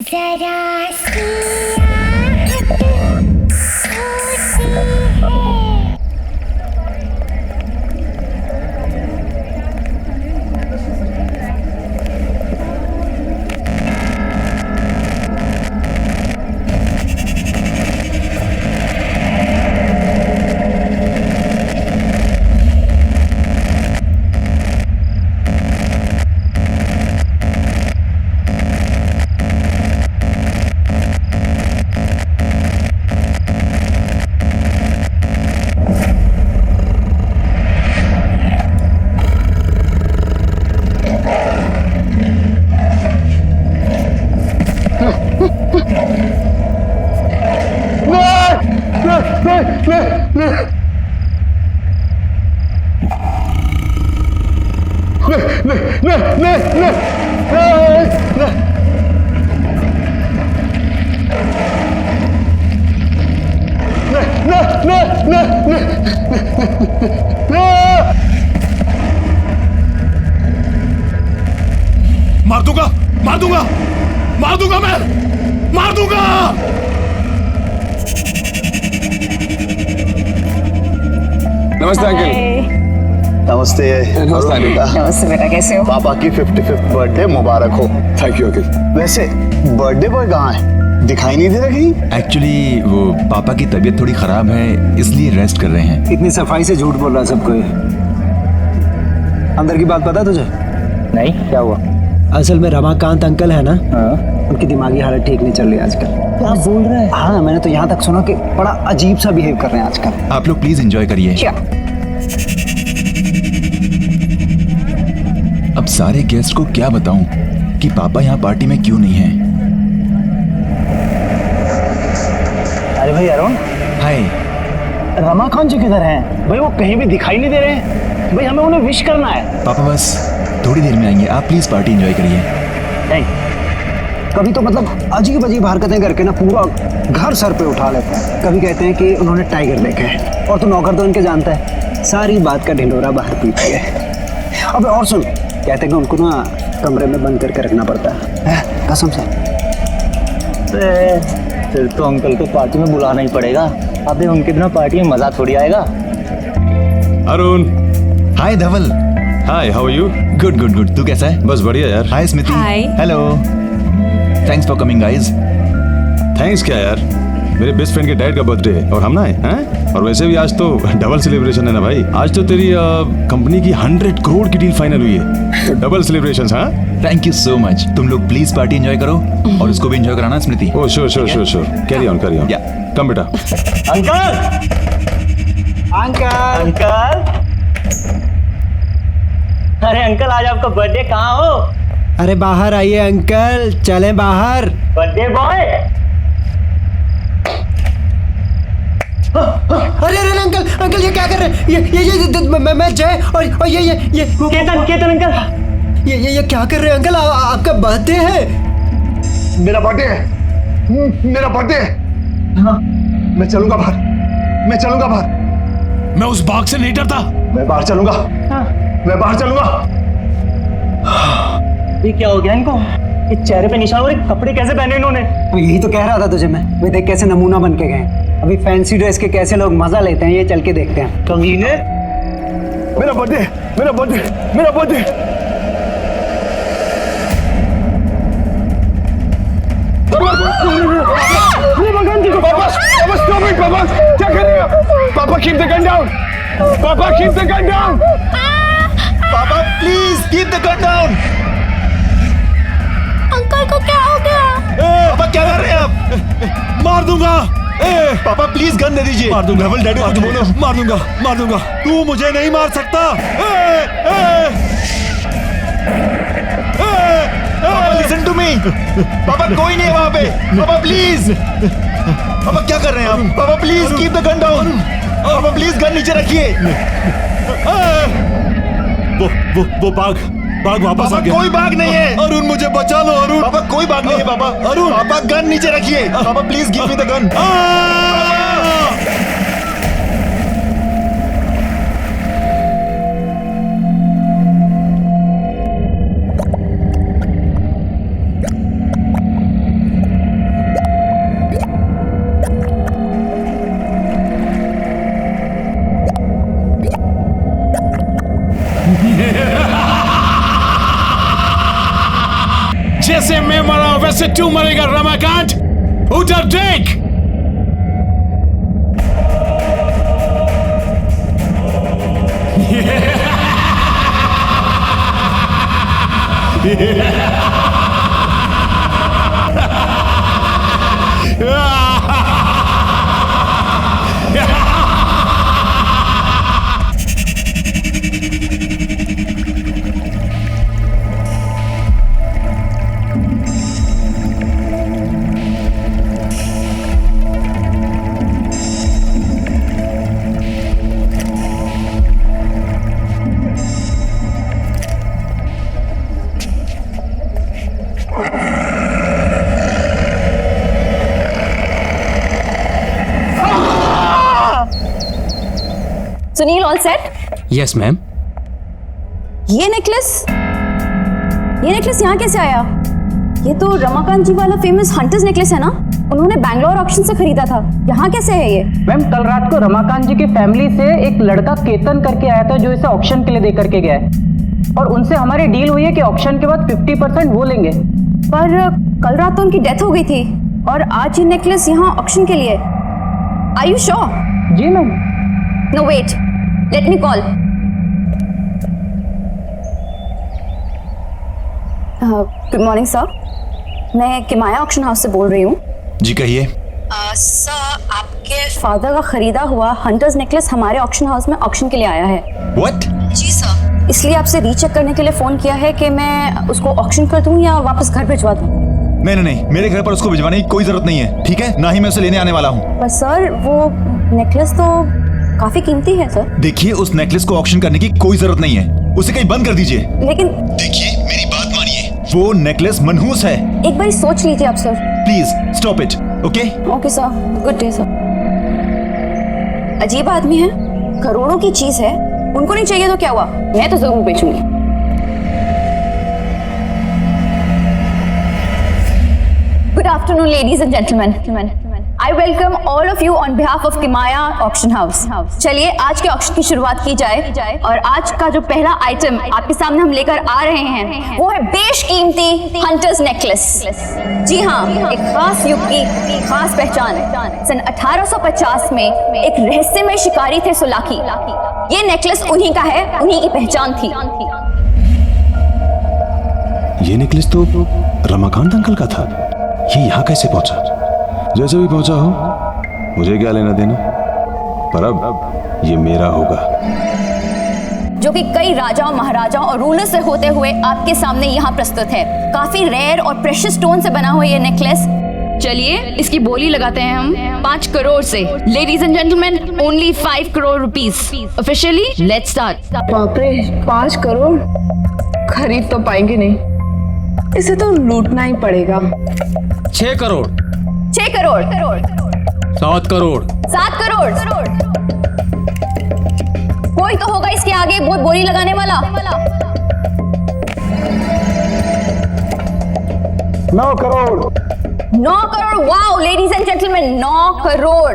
जरा सी आहट होती है। मार दूंगा, मार दूंगा, मार दूंगा, मैं मार दूंगा। नमस्ते अंकल। नमस्ते। नमस्ते बेटा। नमस्ते बेटा, कैसे हो? पापा की 55th बर्थडे मुबारक हो। Thank you uncle. वैसे बर्थडे बॉय कहाँ है? दिखाई नहीं दे रहा कहीं? एक्चुअली वो पापा की तबीयत थोड़ी खराब है, इसलिए रेस्ट कर रहे हैं। इतनी सफाई से झूठ बोल रहा है सबको। अंदर की बात पता है तुझे? नहीं, क्या हुआ? असल में रमाकांत अंकल है ना, हाँ? उनकी दिमागी हालत ठीक नहीं चल रही आजकल। क्या बोल रहे हैं? हाँ, मैंने तो यहाँ तक सुना कि बड़ा अजीब सा बिहेव कर रहे हैं आजकल। आप लोग प्लीज एंजॉय करिए। क्या? अब सारे गेस्ट को क्या बताऊं कि पापा यहाँ पार्टी में क्यों नहीं हैं। अरे भाई अरुण, हाय। रमाकांत जी किधर हैं? भाई वो कहीं भी दिखाई नहीं दे रहे हैं। भाई हमें उन्हें विश करना है। पापा बस थोड़ी देर में आएंगे, आप प्लीज पार्टी एंजॉय करिए। नहीं, कभी तो मतलब अजीब अजीब हरकतें करके ना पूरा घर सर पे उठा लेते हैं। कभी कहते हैं कि उन्होंने टाइगर देखा है, और तो नौकर तो इनके जानता है, सारी बात का ढिंढोरा बाहर पीती है। अबे और सुन, कहते हैं कि उनको ना कमरे में बंद करके रखना पड़ता है, कसम से। फिर तो अंकल को पार्टी में बुलाना ही पड़ेगा। अबे उनके बिना पार्टी में मजा थोड़ी आएगा। Arun. Hi Dhaval. Hi, how are you? Good good good, तू कैसा है? बस बढ़िया यार। Hi Smiti. Hi. Hello. Thanks for coming guys. Thanks क्या यार, मेरे बेस्ट फ्रेंड के डैड का बर्थडे है और हम ना हैं। और वैसे भी आज तो डबल सेलिब्रेशन है ना भाई। आज तो तेरी कंपनी की 100 करोड़ की डील फाइनल हुई है, तो डबल सेलिब्रेशंस। हाँ, थैंक यू सो मच। तुम लोग प्लीज पार्टी एंजॉय करो और उसको भी एंजॉय कराना Smriti. Oh sure sure sure sure. Carry on, carry on. Yeah. Come बेटा। अंकल, अंकल, अंकल, अरे अंकल आज आपका बर्थडे, कहाँ हो? अरे बाहर आइए अंकल, चलें बाहर। Birthday boy. अरे अरे अंकल, अंकल ये क्या कर रहे हैं? ये मैं जय और ये केतन, केतन अंकल, ये क्या कर रहे हैं अंकल? आपका बर्थडे है। मेरा बर्थडे है, मेरा बर्थडे है। हाँ। मैं चलूंगा बाहर, मैं चलूंगा बाहर, मैं उस बाग से नहीं डरता। मैं बाहर चलूंगा। हाँ। मैं बाहर चलूंगा। ये क्या हो गया इनको? ये चेहरे पे निशान और ये कपड़े कैसे पहने इन्होंने? तो यही तो कह रहा था तुझे मैं। वे देख कैसे नमूना बन के गए। अभी फैंसी ड्रेस के कैसे लोग मजा लेते हैं, ये चल के देखते हैं। कमीने। मेरा बर्थडे, मेरा बर्थडे, मेरा बर्थडे। पापा स्टॉप इट। पापा क्या कर रहे हो? पापा कीप द गन डाउन। पापा कीप द गन डाउन। पापा please keep the gun down. Uncle को क्या हो गया? पापा क्या कर रहे हैं आप? मार दूंगा। पापा प्लीज गन दे दीजिए। मार दूंगा। धवल डैडी कुछ बोलो। मार दूंगा, मार दूंगा। तू मुझे नहीं मार सकता। पापा लिसन टू मी। पापा कोई नहीं है वहाँ पे। पापा प्लीज। पापा क्या कर रहे हैं आप? पापा please keep the gun down. पापा प्लीज गन नीचे रखिए। वो बाग वापस आ गया। कोई बाग नहीं है। अरुण मुझे बचा लो अरुण। पापा कोई बाग नहीं है पापा। अरुण। पापा गन नीचे रखिए। पापा please give me the gun. तू मरेगा रमाकांत। उधर देख। Sunil all set? Yes ma'am. ये नेकलेस यहाँ कैसे आया? ये तो रमाकांत जी वाला फेमस हंटर्स नेकलेस है ना? उन्होंने बैंगलोर ऑक्शन से खरीदा था। यहाँ कैसे है ये? मैम कल रात को रमाकांत जी की फैमिली से एक लड़का केतन करके आया था जो इसे ऑक्शन के लिए दे करके गया है, और उनसे हमारी डील हुई है कि ऑक्शन के बाद 50% वो लेंगे। पर कल रात तो उनकी डेथ हो गई थी और आज ये नेकलेस यहाँ ऑक्शन के लिए। Are you sure? जी ma'am. No wait, let me call. Good morning sir, मैं किमाया ऑक्शन हाउस से बोल रही हूँ। जी कहिए। सर, आपके फादर का खरीदा हुआ हंटर्स नेकलेस हमारे ऑक्शन हाउस में ऑक्शन के लिए आया है। व्हाट? जी सर, इसलिए आपसे रीचेक करने के लिए फोन किया है कि मैं उसको ऑक्शन कर दूं या वापस घर भिजवा दूं। नहीं, मेरे घर पर उसको भिजवाने की कोई जरूरत नहीं है, ठीक है? ना ही मैं उसे लेने आने वाला हूँ। पर सर, वो नेकलेस तो काफी कीमती है सर। देखिए, उस नेकलेस को ऑक्शन करने की कोई जरूरत नहीं है, उसे कहीं बंद कर दीजिए। लेकिन देखिए, मेरी बात मानिए, वो नेकलेस मनहूस है। एक बार सोच लीजिए आप sir. Please stop it. Okay okay sir, good day sir. अजीब आदमी है, करोड़ों की चीज है, उनको नहीं चाहिए तो क्या हुआ, मैं तो जरूर बेचूंगी। Good afternoon, ladies and gentlemen. I welcome all of you on behalf of Kimaya Auction House. चलिए आज के ऑक्शन की शुरुआत की जाए और आज का जो पहला आइटम आपके सामने हम लेकर आ रहे हैं वो है बेशकीमती हंटर्स नेकलेस। जी हाँ, एक खास युग की खास पहचान। सन 1850 में एक रहस्यमय शिकारी थे सोलाकी। ये नेकलेस उन्हीं का है, उन्हीं की पहचान थी। ये नेकलेस तो रमाकांत अंकल का था। ये यहाँ कैसे पहुंचा? जैसे भी पहुंचा हो, मुझे क्या लेना देना, पर अब ये मेरा होगा। जो कि कई राजाओं, महाराजाओं और रूलर से होते हुए आपके सामने यहाँ प्रस्तुत है। काफी रेयर और प्रेशियस स्टोन से बना हुआ ये नेकलेस। चलिए इसकी बोली लगाते हैं हम 5 करोड़ से। Ladies and gentleman, only 5 crore rupees. Officially let's start. बाप रे, 5 करोड़ खरीद तो पाएंगे नहीं, इसे तो लूटना ही पड़ेगा। 6 करोड़। 6 करोड़। 7 करोड़। 7 करोड़। कोई तो होगा इसके आगे बहुत बोली लगाने वाला। 9 crore. 9 crore. Wow ladies and gentleman, 9 crore.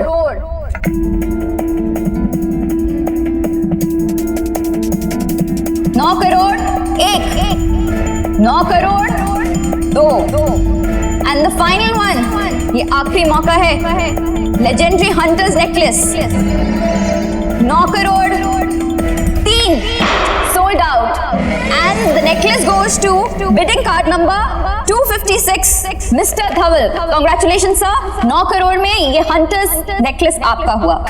9 crore 1, 9 crore 2, and the final one, ये आखिरी मौका है। Legendary hunters necklace 9 crore 3, sold out, and the necklace goes to bidding card number 256, mister Dhaval. Congratulation sir, 9 crore में ये हंटर्स नेकलेस आपका हुआ।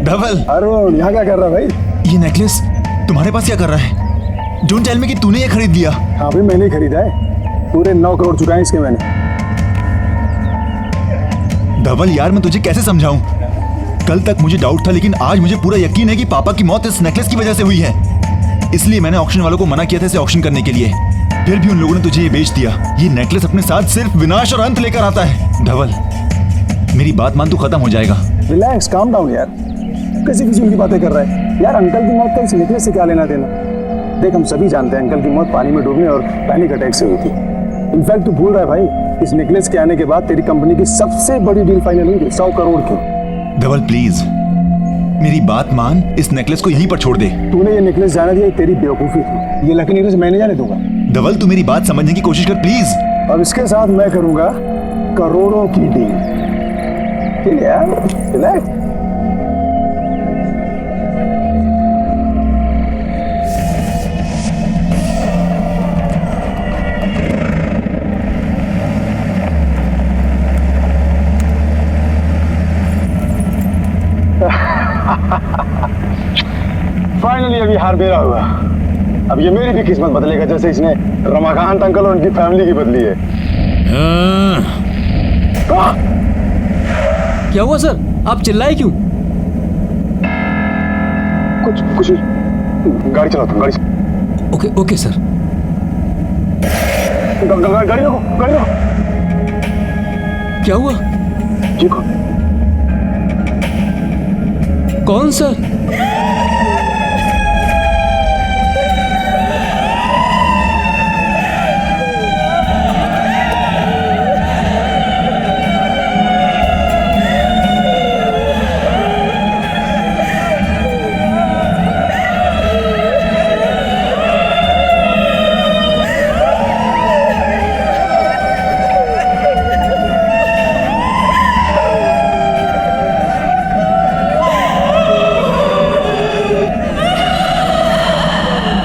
धवल, अरुण यहाँ क्या कर रहा है भाई? ये नेकलेस तुम्हारे पास क्या कर रहा है? डोंट टेल मी कि तूने ये खरीद लिया। हाँ भाई, मैंने खरीदा है। पूरे 9 करोड़ चुकाए इसके मैंने। धवल यार, मैं तुझे कैसे समझाऊं? कल तक मुझे डाउट था, लेकिन आज मुझे पूरा यकीन है कि पापा की मौत इस नेकलेस की वजह से हुई है। इसलिए मैंने ऑक्शन वालों को मना किया था इसे ऑक्शन करने के लिए, फिर भी उन लोगों ने तुझे ये बेच दिया। ये नेकलेस अपने साथ सिर्फ विनाश और अंत लेकर आता है। धवल, मेरी बात मान, तू खत्म हो जाएगा। रिलैक्स, काम डाउन यार, कैसी फिजूल की बातें कर रहा है यार। अंकल की मौत का इस नेकलेस से क्या लेना देना? देख, हम सभी जानते हैं अंकल की मौत पानी में डूबने और पैनिक अटैक से हुई थी। इनफैक्ट तू भूल रहा है भाई, इस नेकलेस के आने के बाद तेरी कंपनी की सबसे बड़ी डील फाइनल हुई 100 करोड़ की। धवल प्लीज मेरी बात मान, इस नेकलेस को यहीं पर छोड़ दे। तूने ये नेकलेस जाने दिया, तेरी बेवकूफी थी। ये लकी नेकलेस मैं नहीं जाने दूंगा। धवल तू मेरी बात समझने की कोशिश कर प्लीज। अब इसके साथ मैं करूंगा करोड़ों की डील। ठीक है यार, रिलैक्स। फाइनली अभी हार मेरा हुआ। अब ये मेरी भी किस्मत बदलेगा, जैसे इसने रमाकांत अंकल और उनकी फैमिली की बदली है। क्या हुआ सर, आप चिल्लाए क्यों? कुछ गाड़ी चलाओ तुम, गाड़ी। Okay okay sir. गाड़ी रोको, गाड़ी रोको। क्या हुआ? देखो कौन सर?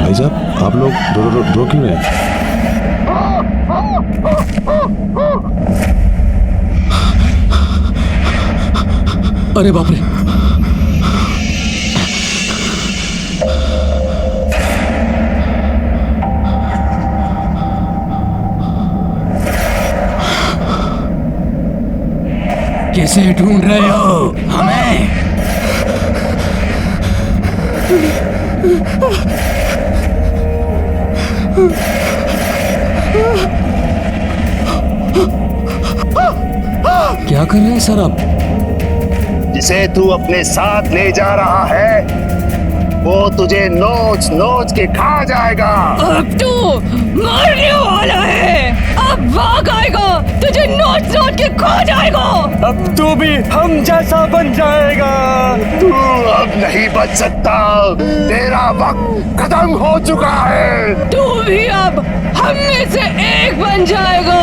भाई साहब आप लोग दो क्यों हैं? अरे बाप रे, कैसे ढूंढ रहे हो हमें? क्या कर रहे हैं सर आप? जिसे तू अपने साथ ले जा रहा है वो तुझे नोच नोच के खा जाएगा। अब तू मरने वाला है, अब भाग आएगा, तुझे नोच नोच के खा जाएगा। अब तू भी हम जैसा बन जाएगा। तू अब नहीं बच सकता, तेरा वक्त खत्म हो चुका है। तू भी अब हम में से एक बन जाएगा।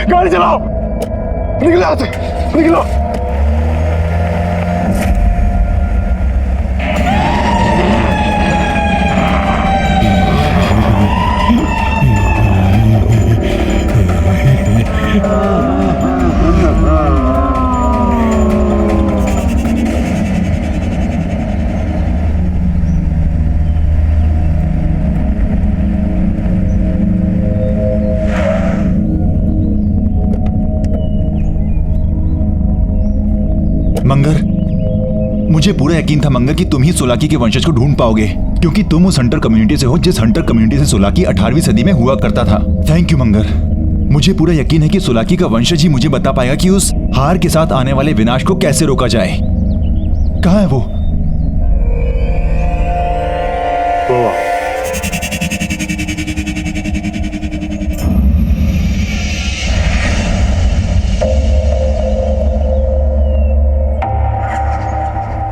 गाड़ी चलाओ, निकलो यहाँ से, निकलो। मंगर, मुझे पूरा यकीन था मंगर कि तुम ही सोलाकी के वंशज को ढूंढ पाओगे, क्योंकि तुम उस हंटर कम्युनिटी से हो जिस हंटर कम्युनिटी से सोलाकी 18वीं सदी में हुआ करता था। थैंक यू मंगर। मुझे पूरा यकीन है कि सोलाकी का वंशज ही मुझे बता पाएगा कि उस हार के साथ आने वाले विनाश को कैसे रोका जाए। कहाँ है वो?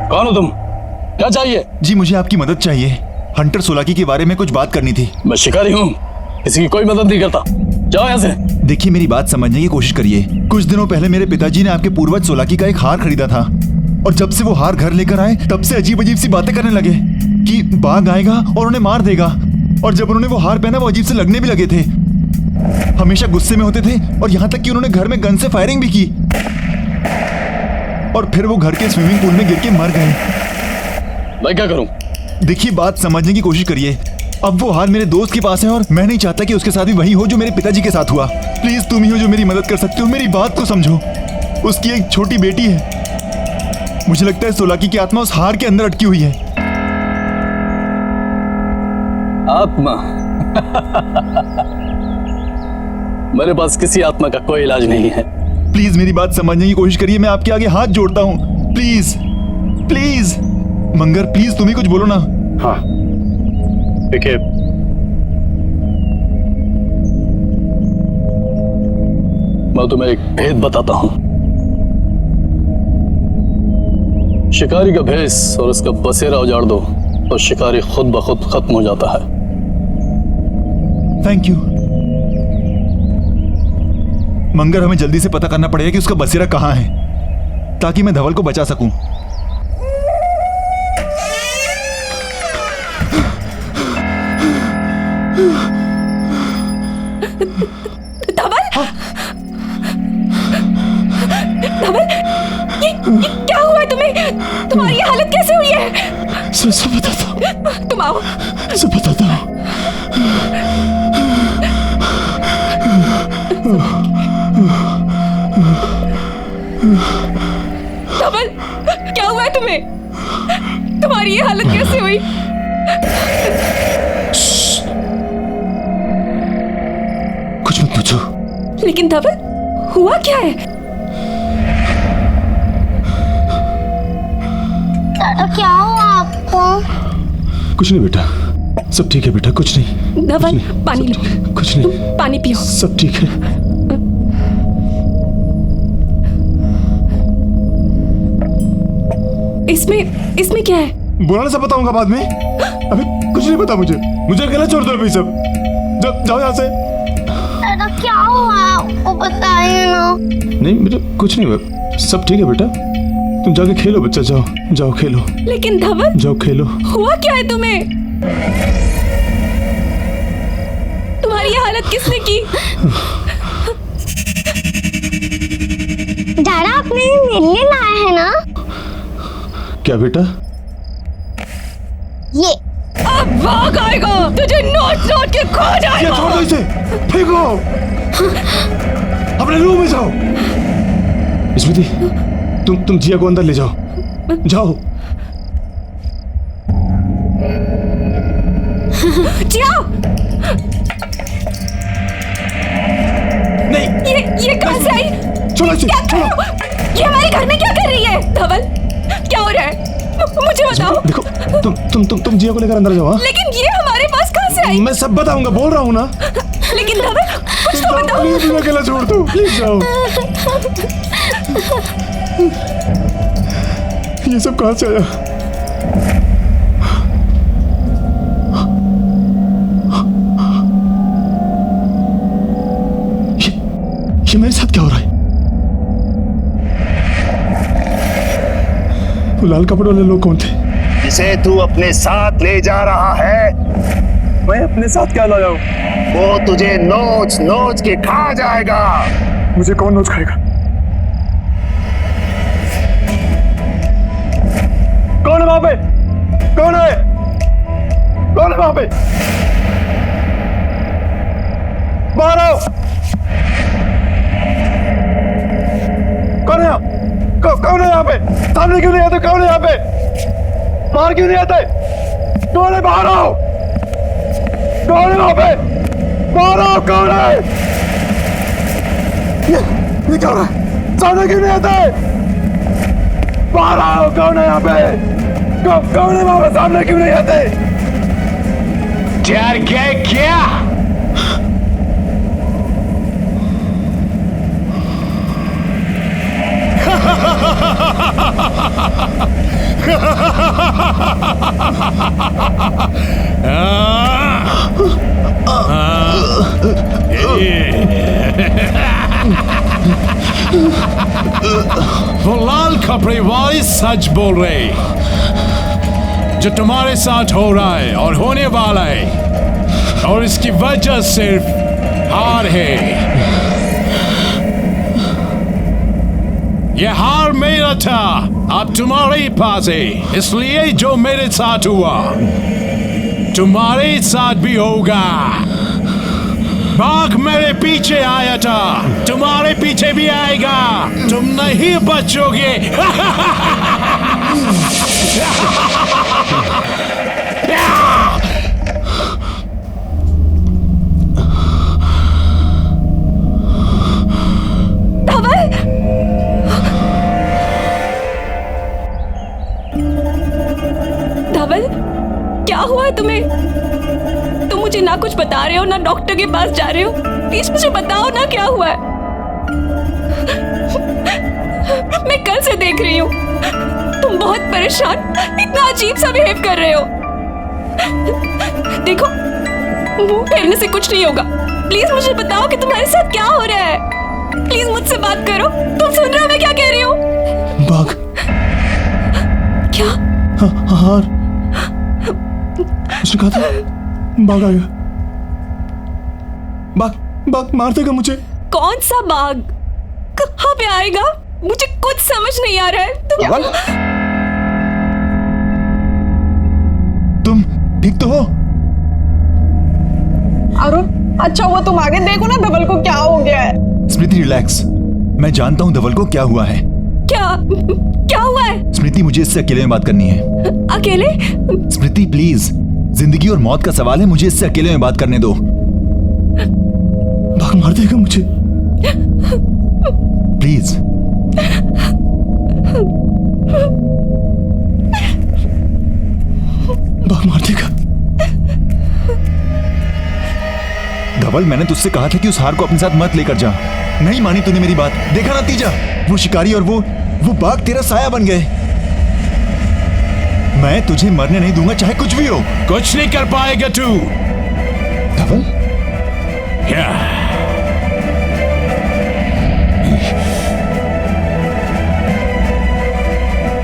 कौन हो तुम? क्या चाहिए? जी मुझे आपकी मदद चाहिए। हंटर सोलाकी के बारे में कुछ बात करनी थी। मैं शिकारी हूँ, किसी की कोई मदद नहीं करता। जाओ यहाँ से। देखिए मेरी बात समझने की कोशिश करिए। कुछ दिनों पहले मेरे पिताजी ने आपके पूर्वज सोलाकी का एक हार खरीदा था, और जब से वो हार घर लेकर आए तब से अजीब अजीब सी बातें करने लगे कि बाघ आएगा और उन्हें मार देगा। और जब उन्होंने वो हार पहना वो अजीब से लगने भी लगे थे, हमेशा गुस्से में होते थे, और यहाँ तक कि उन्होंने घर में गन से फायरिंग भी की, और फिर वो घर के स्विमिंग पूल में गिर के मर गए। मैं क्या करूं? देखिए बात समझने की कोशिश करिए। अब वो हार मेरे दोस्त के पास है और मैं नहीं चाहता कि उसके साथ भी वही हो जो मेरे पिताजी के साथ हुआ। प्लीज तुम ही हो जो मेरी मदद कर सकते हो, मेरी बात को समझो। उसकी एक छोटी बेटी है। मुझे लगता है सोलाकी की आत्मा उस हार के अंदर अटकी हुई है। आत्मा? मेरे पास किसी आत्मा का कोई इलाज नहीं है। प्लीज मेरी बात समझने की कोशिश करिए, मैं आपके आगे हाथ जोड़ता हूँ। प्लीज प्लीज मंगर, प्लीज तुम ही कुछ बोलो ना। हाँ देखिए, मैं तुम्हें एक भेद बताता हूं। शिकारी का भेस और उसका बसेरा उजाड़ दो तो शिकारी खुद ब खुद खत्म हो जाता है। थैंक यू मंगर, हमें जल्दी से पता करना पड़ेगा कि उसका बसेरा कहाँ है ताकि मैं धवल को बचा सकूं। धवल, ये क्या हुआ है तुम्हें? तुम्हारी ये हालत कैसे हुई है? सब बताता हूँ। तुम आओ। सब बताता हूँ। धवल, क्या हुआ है तुम्हें? तुम्हारी ये हालत कैसे हुई? कुछ मत पूछो। लेकिन धवल, हुआ क्या है? क्या हुआ आपको? कुछ नहीं बेटा, सब ठीक है बेटा, कुछ नहीं। धवल, पानी लो। कुछ नहीं, पानी पियो। सब ठीक है। इसमें क्या है? बुरा सब बताऊंगा बाद में, अभी कुछ नहीं पता मुझे। मुझे अकेला छोड़ दो अभी सब। जाओ यहाँ से। क्या हुआ आपको बताइए ना। नहीं बेटा, कुछ नहीं हुआ, सब ठीक है बेटा। तुम जाके खेलो बच्चा, जाओ जाओ खेलो। लेकिन धवल, जाओ खेलो। हुआ क्या है तुम्हें? तुम्हारी ये हालत किसने की? दादा, आपने मेरे लिए लाया है ना? क्या बेटा? ये अब भाग आएगा, तुझे नोट नोट के खो जाएगा। ये छोड़ दो इसे, फेंको। अपने रूम में जाओ। स्मृति, तुम जिया को अंदर ले जाओ। जाओ। जिया, नहीं, ये कहां से आई? छोड़ो इसे, छोड़ो। ये हमारे घर में क्या कर रही है? धवल, क्या हो रहा है? मुझे बताओ। देखो, तुम जिया को लेकर अंदर जाओ। लेकिन ये हमारे पास कहां से आई? मैं सब बताऊंगा, बोल रहा हूँ ना। लेकिन धवल, कुछ तो बताओ। प्लीज मुझे अकेला छोड़ दो, प्लीज जाओ। ये सब कहां से आया? ये मेरे साथ क्या हो रहा है? वो लाल कपड़े वाले लोग कौन थे? जिसे तू अपने साथ ले जा रहा है। मैं अपने साथ क्या लाया हूं? वो तुझे नोच नोच के खा जाएगा। मुझे कौन नोच खाएगा? कौन है वहां पे? कौन है? कौन है वहां पे? बाहर आओ। कौन है? कौन है यहाँ पे? सामने क्यों नहीं आते? कौन है यहाँ पे? बाहर क्यों नहीं आते? कौन है? बाहर आओ। कौन है वहां पे? बाहर आओ। कौन है? ये क्या हो रहा है? सामने क्यों नहीं आते? बाहर आओ। कौन है यहाँ पे? कौन है वहां पे? सामने क्यों नहीं आते? डर गए क्या? वो लाल कपड़े वाली सच बोल रहे। जो तुम्हारे साथ हो रहा है और होने वाला है, और इसकी वजह सिर्फ हार है। ये हार मेरा था, अब तुम्हारे पास है। इसलिए जो मेरे साथ हुआ तुम्हारे साथ भी होगा। बाघ मेरे पीछे आया था, तुम्हारे पीछे भी आएगा, तुम नहीं बचोगे। धवल, क्या हुआ है तुम्हें? तुम मुझे ना कुछ बता रहे हो ना डॉक्टर के पास जा रहे हो। प्लीज मुझे बताओ ना क्या हुआ है। मैं कल से देख रही हूँ तुम बहुत परेशान, इतना अजीब सा बिहेव कर रहे हो। देखो, मुंह फेरने से कुछ नहीं होगा। प्लीज मुझे बताओ कि तुम्हारे साथ क्या हो रहा है। प्लीज मुझसे बात करो। तुम सुन रहे हो मैं क्या कह रही हूँ? बाघ। क्या? हार। उसने कहा था बाघ आएगा। बाघ मार देगा मुझे। कौन सा बाघ? कहाँ पे आएगा? मुझे कुछ समझ नहीं आ रहा है। तुम ठीक तो हो? अरुण, अच्छा हुआ तुम आगे देखो ना धवल को क्या हो गया है। स्मृति रिलैक्स, मैं जानता हूँ धवल को क्या हुआ है। क्या हुआ है? स्मृति, मुझे इससे अकेले में बात करनी है। अकेले? स्मृति प्लीज, जिंदगी और मौत का सवाल है, मुझे इससे अकेले में बात करने दो। बाघ मार देगा मुझे। प्लीज। बाघ मार देगा। धवल, मैंने तुझसे कहा था कि उस हार को अपने साथ मत लेकर जा। नहीं मानी तूने मेरी बात। देखा नतीजा, वो शिकारी और वो बाघ तेरा साया बन गए। मैं तुझे मरने नहीं दूंगा, चाहे कुछ भी हो। कुछ नहीं कर पाएगा तू। धवल?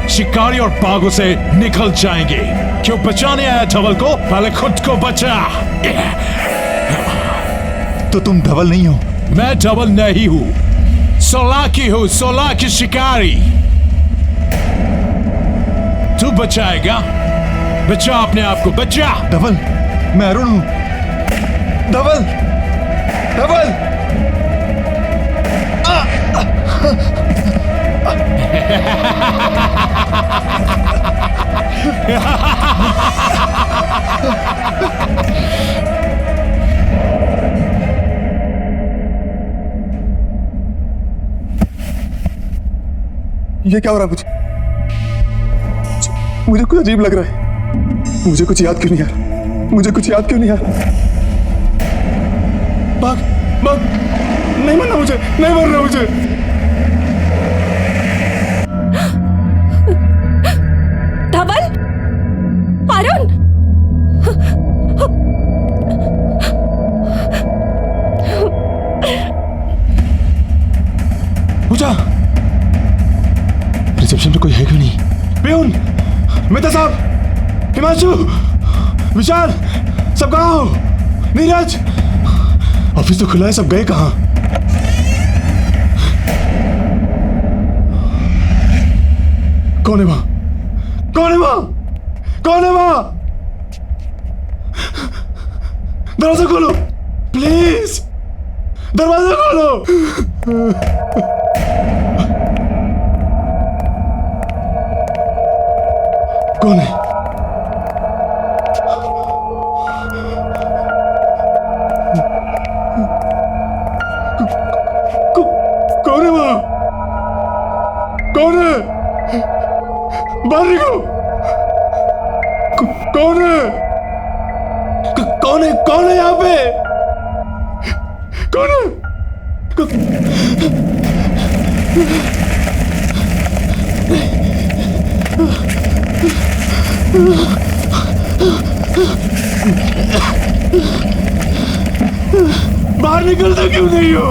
शिकारी और बाघों से निकल जाएंगे। क्यों बचाने आया धवल को? पहले खुद को बचा। तो तुम धवल नहीं हो? मैं धवल नहीं हूं, सोलाकी हूं, सोलाकी शिकारी। तू बचाएगा? बचा अपने आप को, बचा। धवल, मैं अरुण हूं। धवल, धवल। ये क्या हो रहा है? मुझे कुछ अजीब लग रहा है। मुझे कुछ याद क्यों नहीं आ रहा? मुझे कुछ याद क्यों नहीं आ रहा? बाघ नहीं मरना मुझे, नहीं मरना मुझे। धवल, अरुण, पूजा, रिसेप्शन पे कोई है क्यों नहीं? पियून, मेहता साहब, हिमांशु, विशाल, सब कहाँ हो? नीरज, ऑफिस तो खुला है, सब गए कहाँ? कौन है वहां? कौन है वहां? कौन है वहां? दरवाजा खोलो प्लीज, दरवाजा खोलो। कौन है? कौन है वहां? कौन है? बाहर निकलो। कौन है? कौन है? कौन है यहाँ पे? कौन है? बाहर निकलता क्यों नहीं हो?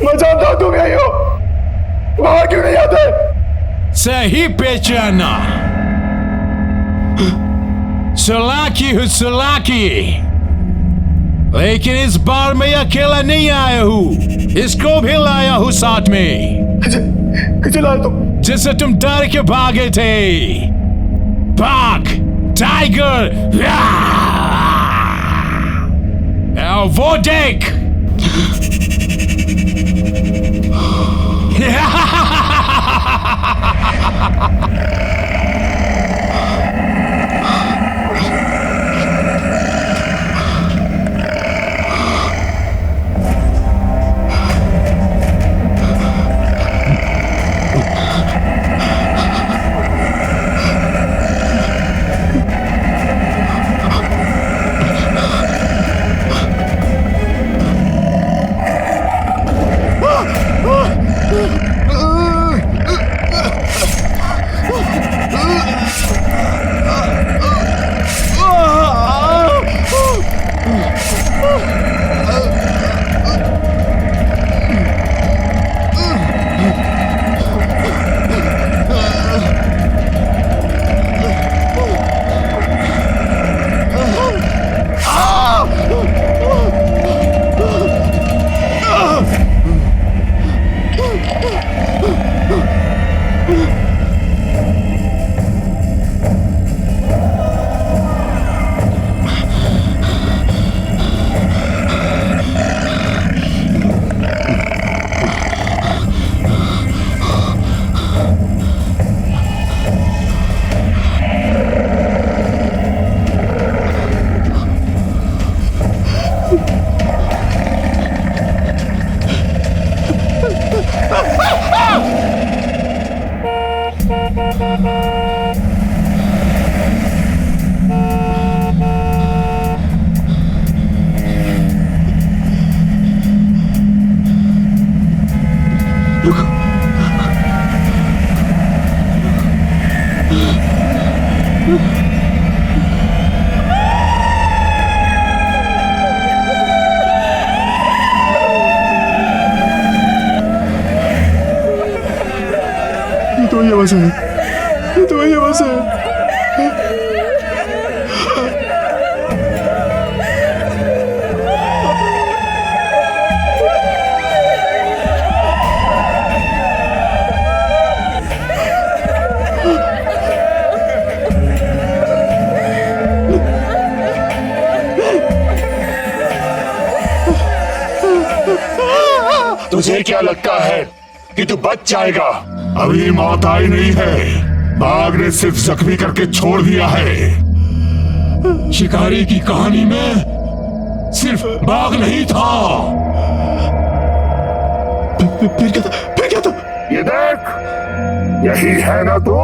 मैं जानता हूं तुम यही हो, बाहर क्यों नहीं आते? सही पहचाना, सोलाकी हूँ, सोलाकी। लेकिन इस बार मैं अकेला नहीं आया हूँ। इसको भी लाया हूँ साथ में। चला तो जिससे तुम डर के भागे थे। भाग टाइगर। वो देख। तो ये बस है, तो ये बस है। तुझे क्या लगता है कि तू बच जाएगा? अभी मौत आई नहीं है, बाघ ने सिर्फ जख्मी करके छोड़ दिया है। शिकारी की कहानी में सिर्फ बाघ नहीं था। फिर क्या था? ये देख, यही है ना तू?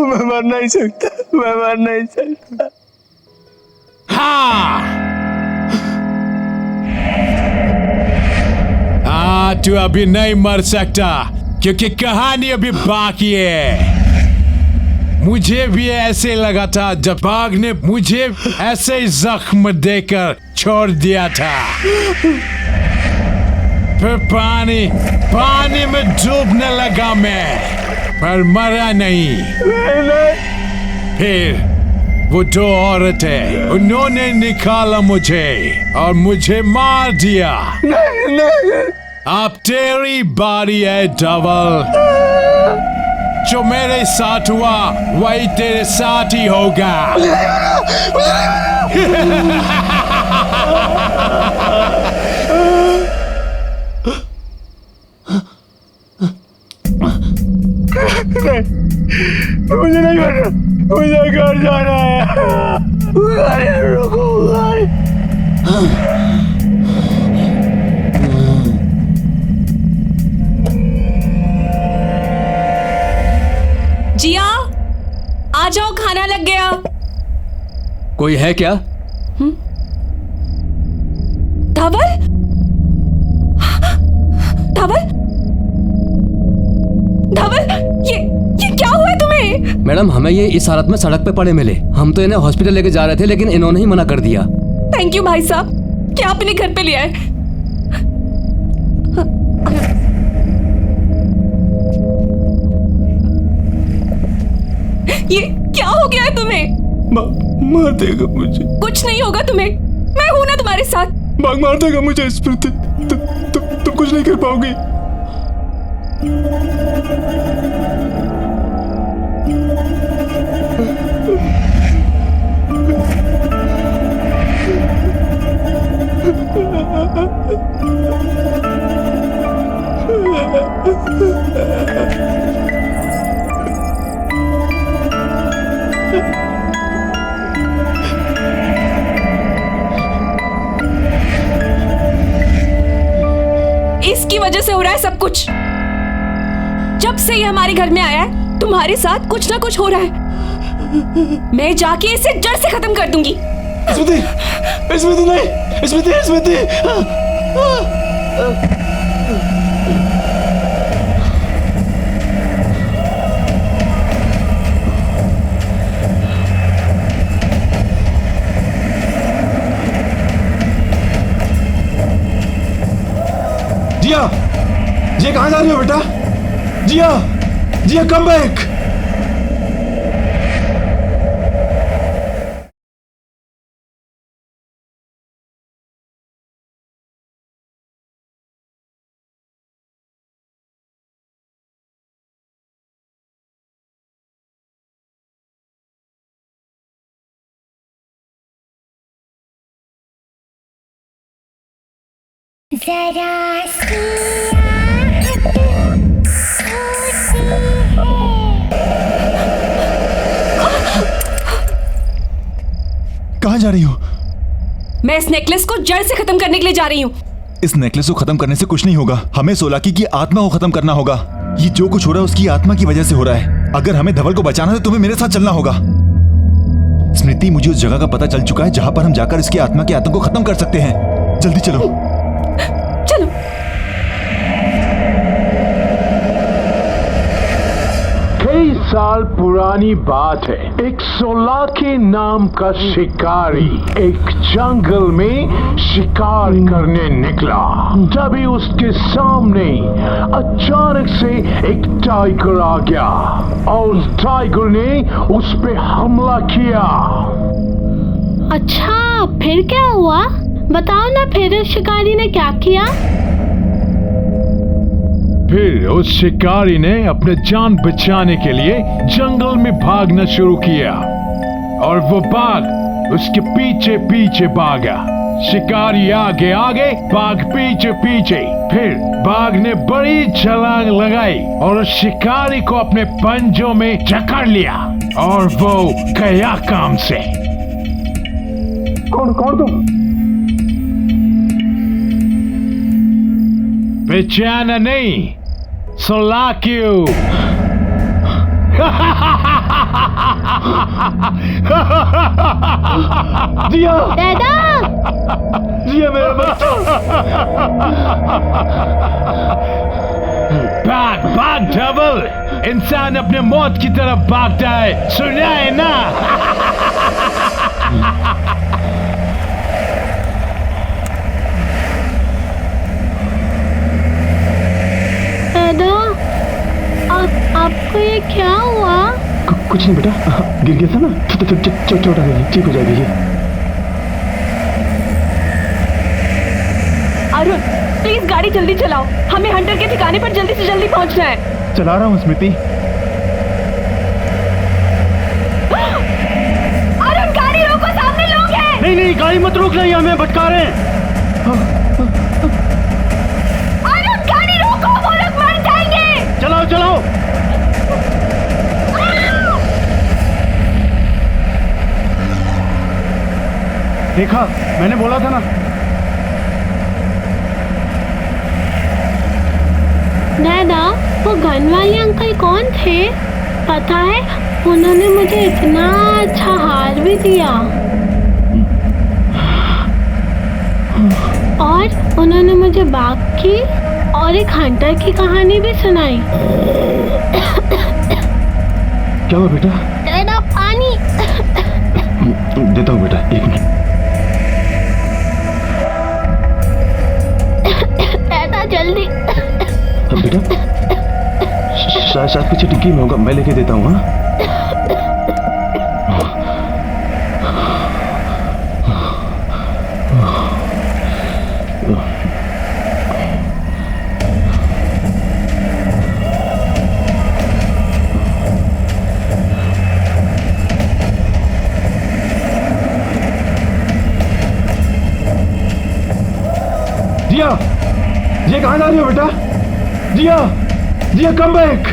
मैं मर नहीं सकता, मैं मर नहीं सकता। हाँ, तू अभी नहीं मर सकता क्योंकि कहानी अभी बाकी है। मुझे भी ऐसे लगा था जब बाघ ने मुझे ऐसे जख्म देकर छोड़ दिया था। फिर पानी में डूबने लगा मैं, पर मरा नहीं। फिर वो दो औरतें, उन्होंने निकाला मुझे और मुझे मार दिया। अब तेरी बारी है डबल। जो मेरे साथ हुआ वही तेरे साथ ही होगा। मुझे नहीं करना, मुझे घर जाना है। रुको जिया। जाओ, खाना लग गया। कोई है क्या? धवल, धवल, धवल, ये क्या हुआ है तुम्हें? मैडम, हमें ये इस हालत में सड़क पे पड़े मिले। हम तो इन्हें हॉस्पिटल लेके जा रहे थे, लेकिन इन्होंने ही मना कर दिया। थैंक यू भाई साहब, क्या आपने घर पे लिया है। ये क्या हो गया है तुम्हें? मार देगा मुझे। कुछ नहीं होगा तुम्हें, मैं हूं ना तुम्हारे साथ। मार देगा मुझे स्मृति, तुम कुछ नहीं कर पाओगी। इसकी वजह से हो रहा है सब कुछ। जब से ये हमारे घर में आया है, तुम्हारे साथ कुछ ना कुछ हो रहा है। मैं जाके इसे जड़ से खत्म कर दूंगी। स्मृति, स्मृति नहीं, स्मृति, स्मृति। जिया, जिया कहाँ जा रही हो बेटा? जिया, जिया कम बैक। जरा कहाँ जा रही हो? मैं इस नेकलेस को जड़ से खत्म करने के लिए जा रही हूँ। इस नेकलेस को खत्म करने से कुछ नहीं होगा। हमें सोलाकी की आत्मा को खत्म करना होगा। ये जो कुछ हो रहा है उसकी आत्मा की वजह से हो रहा है। अगर हमें धवल को बचाना है तो तुम्हें मेरे साथ चलना होगा। स्मृति, मुझे उस जगह का पता चल चुका है जहां पर हम जाकर इसकी आत्मा के आतंक को खत्म कर सकते हैं। जल्दी चलो। चलो। कई साल पुरानी बात है। एक सोलाकी नाम का शिकारी एक जंगल में शिकार करने निकला। तभी उसके सामने अचानक से एक टाइगर आ गया और उस टाइगर ने उस पे हमला किया। अच्छा, फिर क्या हुआ? बताओ ना, फिर उस शिकारी ने क्या किया? फिर उस शिकारी ने अपने जान बचाने के लिए जंगल में भागना शुरू किया और वो बाघ उसके पीछे पीछे भागा। शिकारी आगे आगे, बाघ पीछे पीछे। फिर बाघ ने बड़ी छलांग लगाई और उस शिकारी को अपने पंजों में जकड़ लिया और वो गया काम से। कौन तुम? पहचाना नहीं? सोलाकियो। जिया, दादा, जिया मेरा बच्चा। भाग धवल, इंसान अपने मौत की तरफ भागता है, सुना है ना? आपको ये क्या हुआ? कुछ नहीं बेटा, गिर गया था ना, चोट आ गई, ठीक हो जाएगी ये। अरुण, प्लीज गाड़ी जल्दी चलाओ, हमें हंटर के ठिकाने पर जल्दी से जल्दी पहुंचना है। चला रहा हूँ स्मृति। अरुण, गाड़ी रोको, सामने लोग हैं। नहीं, गाड़ी मत रोक, नहीं हमें भटका रहे हैं। अरुण, गाड़ी रोको, वो लोग मर जाएंगे। चलाओ। देखा, मैंने बोला था ना। दादा, वो गन वाले अंकल कौन थे? पता है, उन्होंने मुझे इतना अच्छा हार भी दिया और उन्होंने मुझे बाघ की और एक हंटर की कहानी भी सुनाई। क्या हुआ बेटा? तेरा पानी। देता हूँ बेटा, 1 मिनट। बेटा जल्दी। बेटा शायद पीछे टिक्की में होगा, मैं लेके देता हूँ। हाँ जिया, जिया कहाँ जा रही हो बेटा? जिया, जिया कम बैक।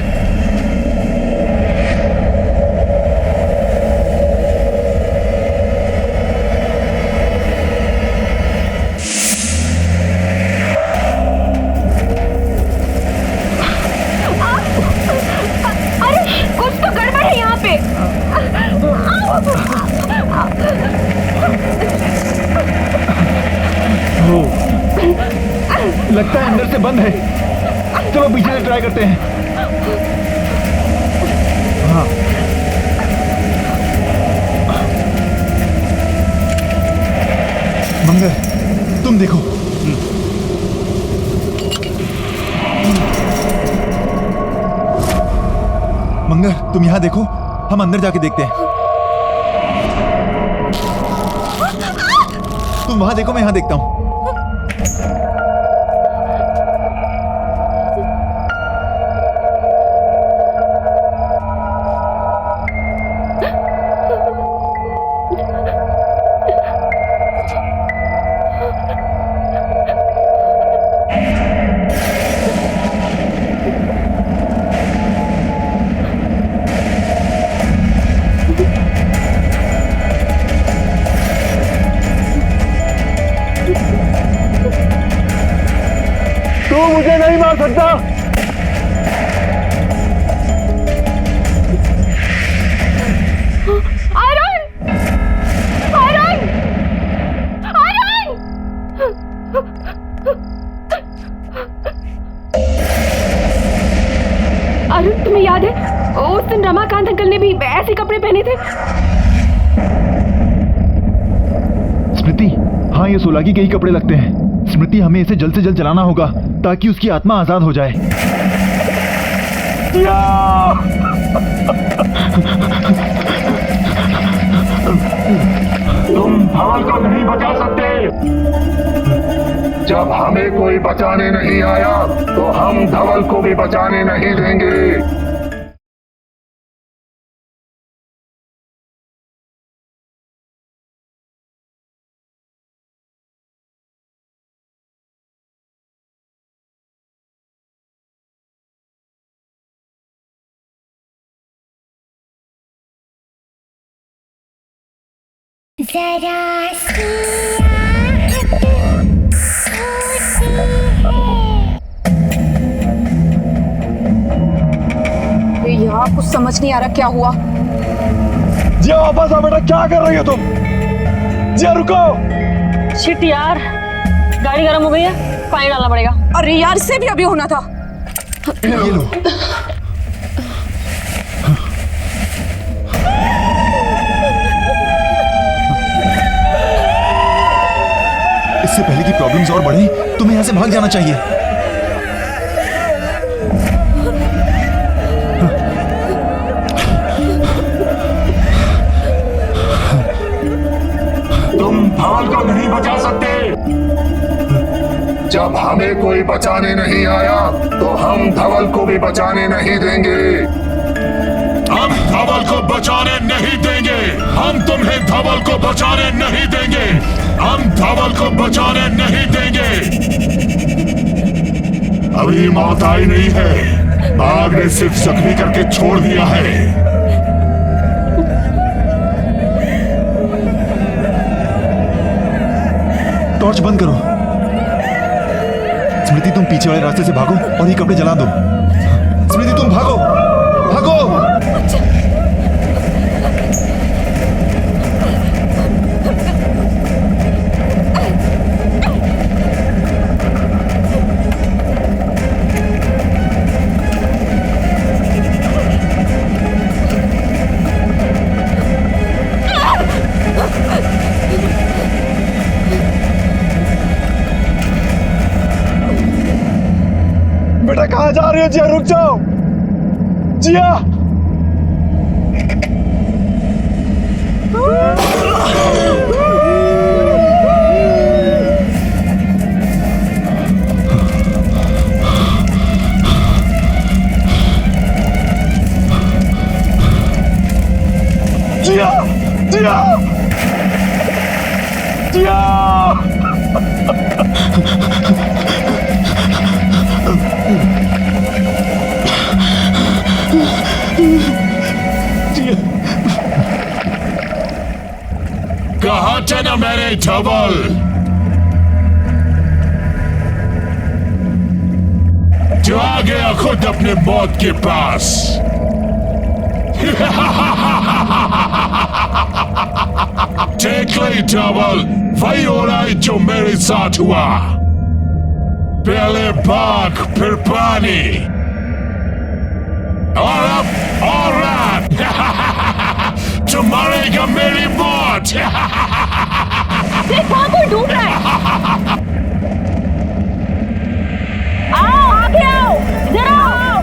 अरे कुछ तो गड़बड़ है यहाँ पे। लगता है अंदर से बंद है। चलो पीछे से ट्राई करते हैं। हाँ मंगर, तुम देखो। मंगर तुम यहाँ देखो, हम अंदर जाके देखते हैं। तुम वहां देखो, मैं यहाँ देखता हूँ। तू मुझे नहीं मार सकता। आयरन! आयरन! आयरन! अरुण, तुम्हें याद है उस दिन रमाकांत अंकल ने भी ऐसे कपड़े पहने थे? स्मृति, हाँ ये सोलागी के ही कपड़े लगते हैं। स्मृति, हमें इसे जल्द से जल्द जलाना होगा ताकि उसकी आत्मा आजाद हो जाए। तुम धवल को नहीं बचा सकते। जब हमें कोई बचाने नहीं आया तो हम धवल को भी बचाने नहीं देंगे। जरा सी यहाँ कुछ समझ नहीं आ रहा क्या हुआ। जिया वापस आ बेटा, क्या कर रही हो तुम? जिया रुको। शिट यार, गाड़ी गर्म हो गई है, पानी डालना पड़ेगा। अरे यार, इससे भी अभी होना था। ये लो। इससे पहले कि प्रॉब्लम्स और बढ़े, तुम्हें यहाँ से भाग जाना चाहिए। तुम धवल को नहीं बचा सकते। जब हमें कोई बचाने नहीं आया तो हम धवल को भी बचाने नहीं देंगे। हम धवल को बचाने नहीं देंगे। हम तुम्हें धवल को बचाने नहीं देंगे। हम धवल को बचाने नहीं देंगे। अभी मौत आई नहीं है, बाघ ने सिर्फ जख्मी करके छोड़ दिया है। टॉर्च बंद करो। स्मृति, तुम पीछे वाले रास्ते से भागो और ये कपड़े जला दो। स्मृति, तुम भागो, भागो। आ रही हो जिया, रुक जाओ जिया। जिया जिया जिया। कहा था ना मैंने धवल, जो आ गया खुद अपने मौत के पास। देख ले धवल, वही हो रहा है जो मेरे साथ हुआ। पहले भाग फिर पानी और अब और रात। जो मरेगा मेरी मौत। देख वहां कोई डूब रहा है। आओ आगे आओ, इधर आओ,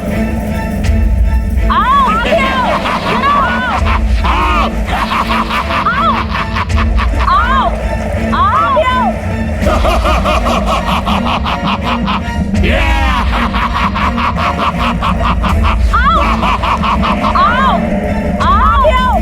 आओ आगे आओ, इधर आओ, आओ आओ आगे आओ। आओ आगे आओ।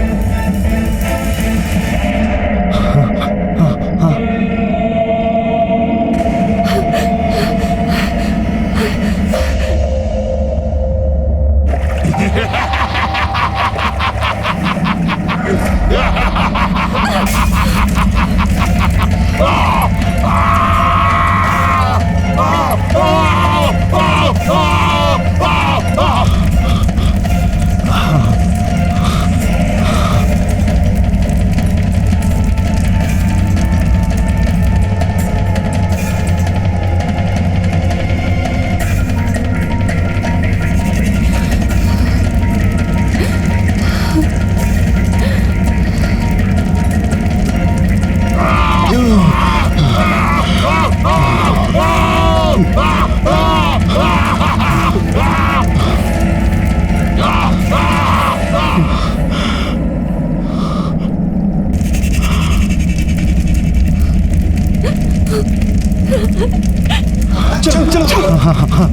चलो चलो। हाँ।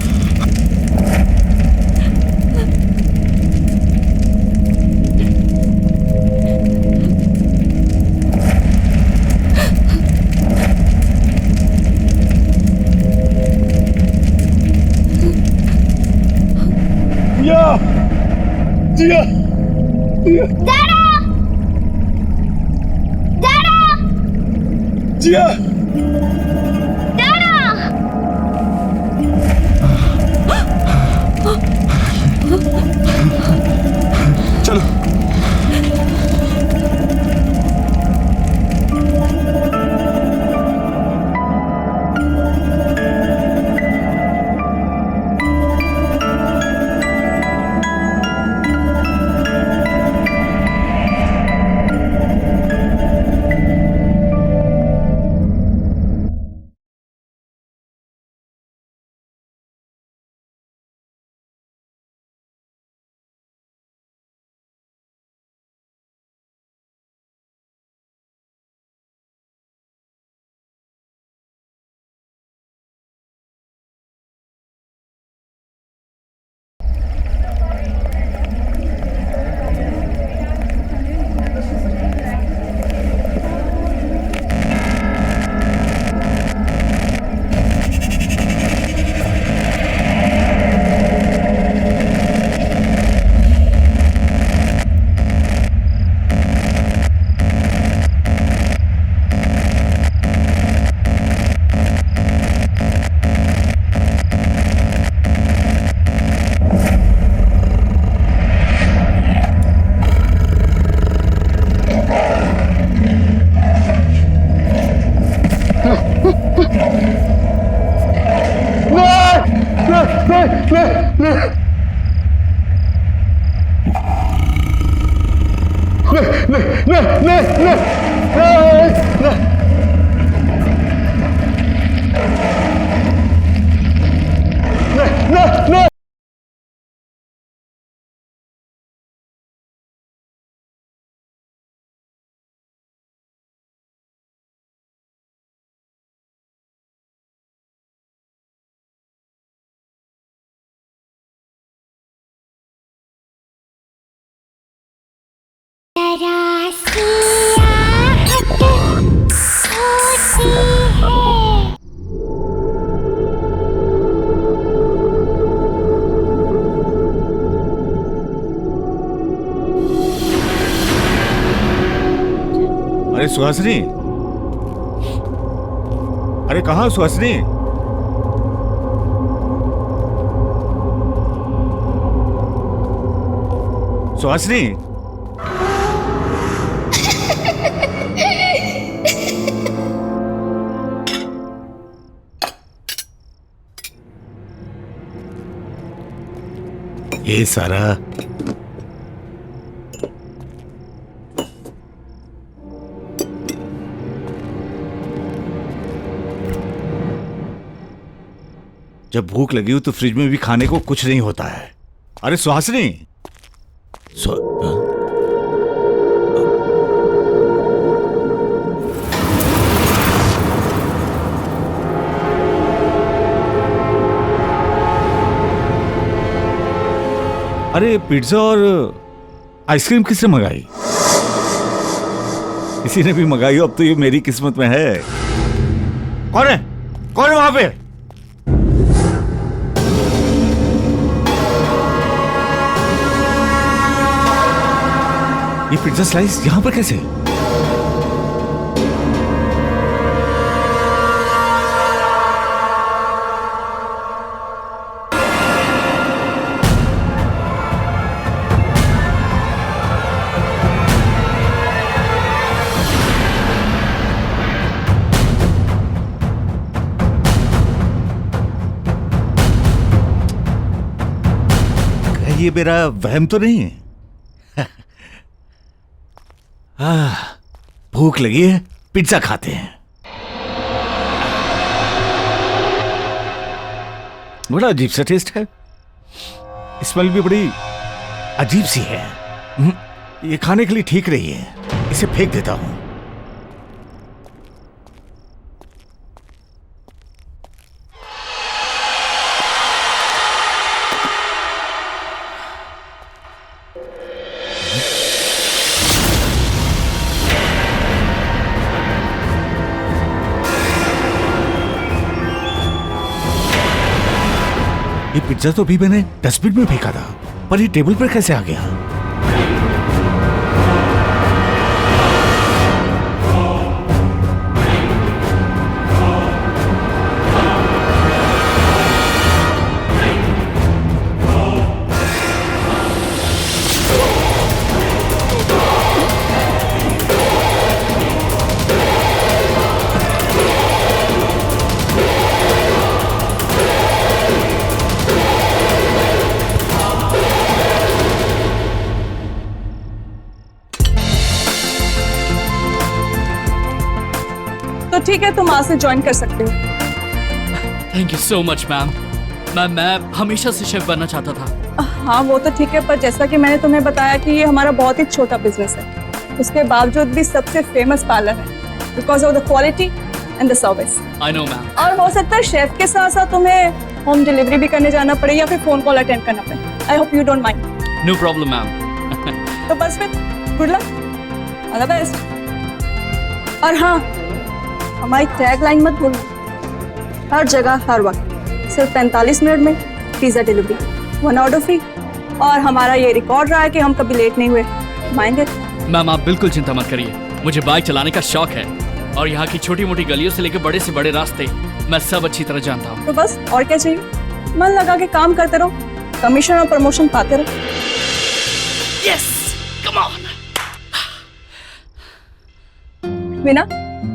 जिया जिया जिया चलो। जरा सी आहट होती है। अरे सुहासिनी, अरे कहाँ सुहासिनी? सुहासिनी, ये सारा जब भूख लगी हो तो फ्रिज में भी खाने को कुछ नहीं होता है। अरे सुहासिनी, अरे पिज्जा और आइसक्रीम किसने मंगाई? किसी ने भी मंगाई हो, अब तो ये मेरी किस्मत में है। कौन है? कौन है वहां पे? ये पिज्जा स्लाइस यहां पर कैसे? ये मेरा वहम तो नहीं है? भूख लगी है, पिज्जा खाते हैं। बड़ा अजीब सा टेस्ट है, स्मेल भी बड़ी अजीब सी है। ये खाने के लिए ठीक नहीं है, इसे फेंक देता हूं। ये पिज्जा तो अभी मैंने डस्टबिन में फेंका था, पर ये टेबल पर कैसे आ गया? तो ठीक है, तुम आज से ज्वाइन कर सकते हो। Thank you so much ma'am. मैं हमेशा से शेफ बनना चाहता था। हाँ वो तो ठीक है, पर जैसा कि मैंने तुम्हें बताया कि ये हमारा बहुत ही छोटा बिजनेस है, उसके बावजूद भी सबसे फेमस पार्लर है because of the quality and the service. I know ma'am. और हो सकता है शेफ के साथ साथ तुम्हें होम डिलीवरी भी करने जाना पड़े या फिर फोन कॉल अटेंड करना पड़े। I hope you don't mind. No problem ma'am. तो बस फिर good luck, all the best. और हाँ, हमारी टैग लाइन मत भूलना, हर जगह हर वक्त सिर्फ 45 मिनट में पिज्जा डिलीवरी, 1 ऑर्डर फ्री। और हमारा ये रिकॉर्ड रहा है कि हम कभी लेट नहीं हुए। Mind it. मैम आप बिल्कुल चिंता मत करिए, मुझे बाइक चलाने का शौक है और यहाँ की छोटी मोटी गलियों से लेकर बड़े से बड़े रास्ते मैं सब अच्छी तरह जानता हूँ। तो बस और क्या चाहिए, मन लगा के काम करते रहो, कमीशन और प्रमोशन पाते रहो। Yes, come on. वीना,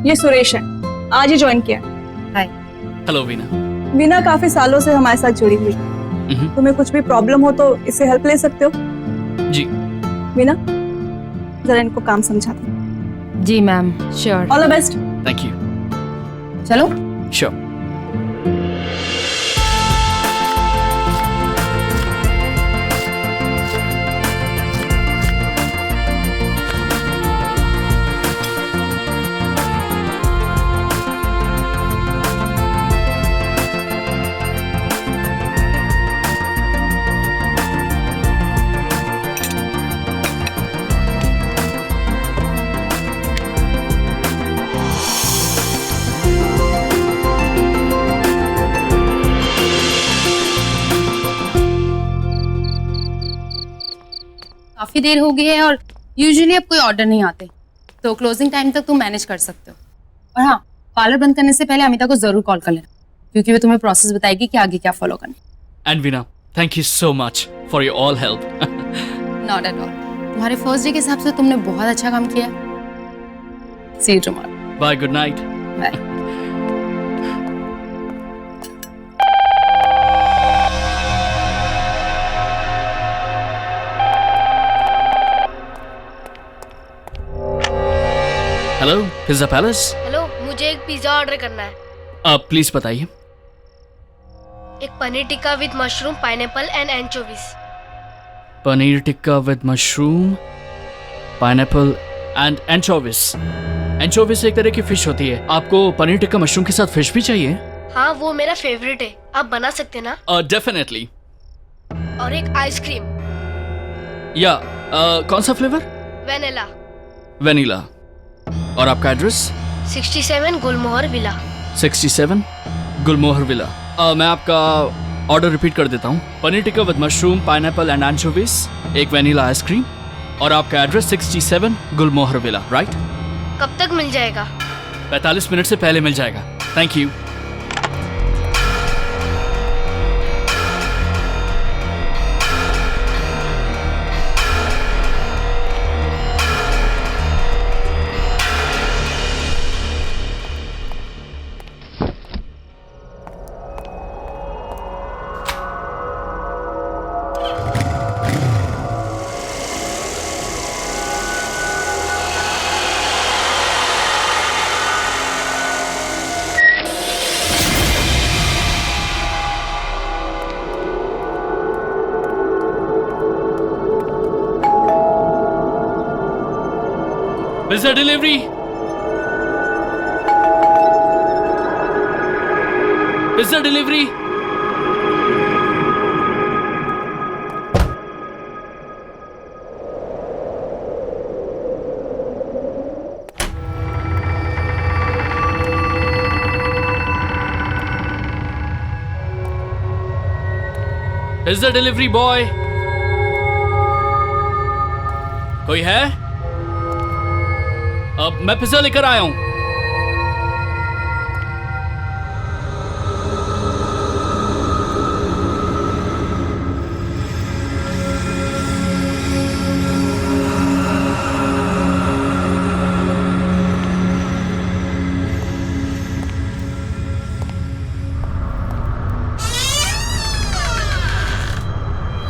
ये सुरेश है, आज ही ज्वाइन किया। हाय। हेलो वीना। वीना काफी सालों से हमारे साथ जुड़ी हुई है। तुम्हें कुछ भी प्रॉब्लम हो तो इससे हेल्प ले सकते हो। जी। वीना, जरा इनको काम समझा दो। जी ma'am, sure. All the best. Thank you. चलो। श्योर। काफी देर हो गई है और यूजुअली अब कोई ऑर्डर नहीं आते, तो क्लोजिंग टाइम तक तुम मैनेज कर सकते हो। और हाँ, पार्लर बंद करने से पहले अमिता को जरूर कॉल कर लेना, क्योंकि वो तुम्हें प्रोसेस बताएगी कि आगे क्या फॉलो करना। And Veena, thank you so much for your all help. Not at all, तुम्हारे फर्स्ट डे के हिसाब से तुमने बहुत अच्छा काम किया। See you tomorrow. Bye, good night. Bye. Hello, pizza palace. Hello, मुझे एक पिज्जा ऑर्डर करना है। आप प्लीज बताइए। एक paneer tikka with mushroom, pineapple and anchovies. Paneer tikka with mushroom, pineapple and anchovies. Anchovies एक तरह की फिश होती है। आपको पनीर टिक्का मशरूम के साथ फिश भी चाहिए? हाँ, वो मेरा फेवरेट है। आप बना सकते ना? डेफिनेटली। और एक आइसक्रीम। या कौन सा फ्लेवर? वेनिला। वेनिला। और आपका address? 67 Gulmohar villa. 67 Gulmohar villa. मैं आपका ऑर्डर रिपीट कर देता हूँ। Paneer tikka with mushroom, pineapple and anchovies, एक वेनिला आइसक्रीम, और आपका एड्रेस 67 गुलमोहर विला, राइट? कब तक मिल जाएगा? 45 मिनट से पहले मिल जाएगा। Thank you. Pizza delivery. Pizza delivery. Pizza delivery boy. कोई है? अब मैं पिज्जा लेकर आया हूं।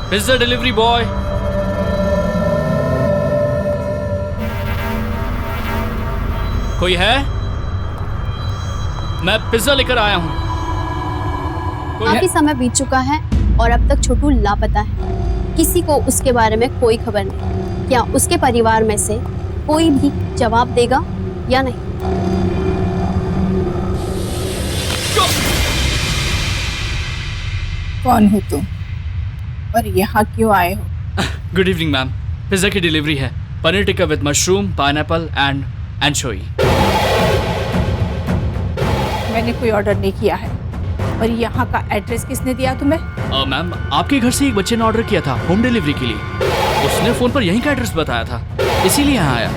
Pizza delivery boy. कोई है? मैं पिज्जा लेकर आया हूं। काफी समय बीत चुका है और अब तक छोटू लापता है। किसी को उसके बारे में कोई खबर नहीं। क्या उसके परिवार में से कोई भी जवाब देगा या नहीं? कौन हो तुम और यहाँ क्यों आए हो? गुड इवनिंग मैम, पिज्जा की डिलीवरी है। Paneer tikka with mushroom, pineapple and anchovy. मैंने कोई ऑर्डर नहीं किया है। और यहाँ का एड्रेस किसने दिया तुम्हें? मैम, आपके घर से एक बच्चे ने ऑर्डर किया था होम डिलीवरी के लिए। उसने फोन पर यहीं का एड्रेस बताया था, इसीलिए यहाँ आया।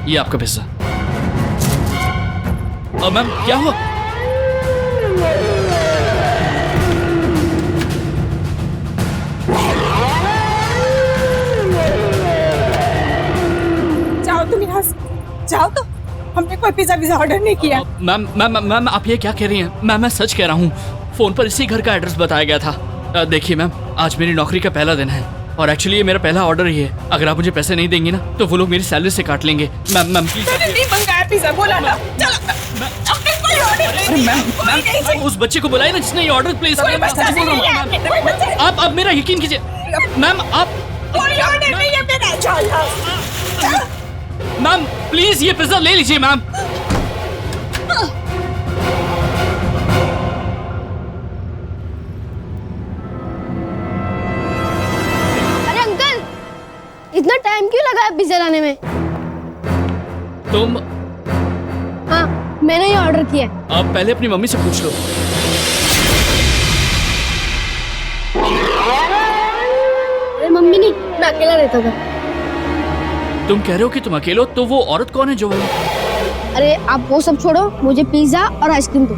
ये आपका पिज्जा। मैम, क्या हुआ? जाओ तुम यहाँ से, जाओ। तो हमने कोई पिज्जा ऑर्डर नहीं किया। मैम मैम मैम, आप ये क्या कह रही हैं? मैम, मैं सच कह रहा हूँ। फोन पर इसी घर का एड्रेस बताया गया था। देखिए मैम, आज मेरी नौकरी का पहला दिन है और एक्चुअली ये मेरा पहला ऑर्डर ही है। अगर आप मुझे पैसे नहीं देंगी ना तो वो लोग मेरी सैलरी से काट लेंगे। Ma'am ma'am please. मैंने नहीं मंगाया पिज्जा, बोला ना। चलो, हमने कोई ऑर्डर नहीं किया। मैम, उस बच्चे को बुलाइए ना जिसने ये ऑर्डर प्लेस किया। आप मेरा यकीन कीजिए मैम। आप कोई ऑर्डर नहीं है मेरा। मैम प्लीज ये पिज्जा ले लीजिए मैम। अरे अंकल, इतना टाइम क्यों लगा है पिज्जा लाने में? तुम? हाँ, मैंने ये ऑर्डर किया। आप पहले अपनी मम्मी से पूछ लो। अरे मम्मी नहीं, मैं अकेला रहता था। तुम कह रहे हो कि तुम अकेले हो, तो वो औरत कौन है जो है? अरे आप वो सब छोड़ो, मुझे पिज्जा और आइसक्रीम दो।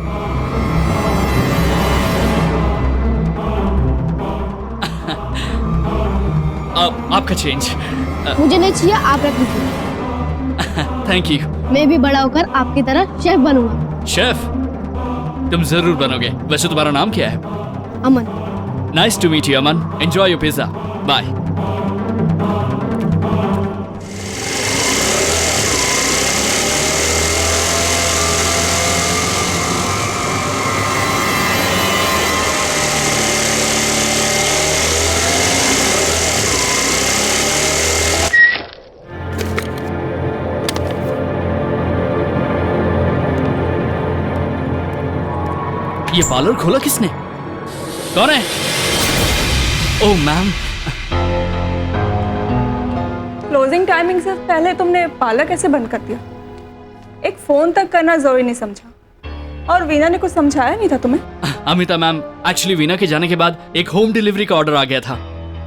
आपका चेंज। मुझे नहीं चाहिए, आप रख लीजिए। Thank you. मैं भी बड़ा होकर आपकी तरह शेफ बनूंगा। शेफ? तुम जरूर बनोगे। वैसे तुम्हारा नाम क्या है? Aman. Nice to meet you Aman. Enjoy your pizza. Bye. ये पार्लर खोला किसने? कौन है? ओह मैम। क्लोजिंग टाइमिंग से पहले तुमने पार्लर कैसे बंद कर दिया? एक फोन तक करना जरूरी नहीं समझा? और वीना ने कुछ समझाया नहीं था तुम्हें? अमिता मैम, एक्चुअली वीना के जाने के बाद एक होम डिलीवरी का ऑर्डर आ गया था।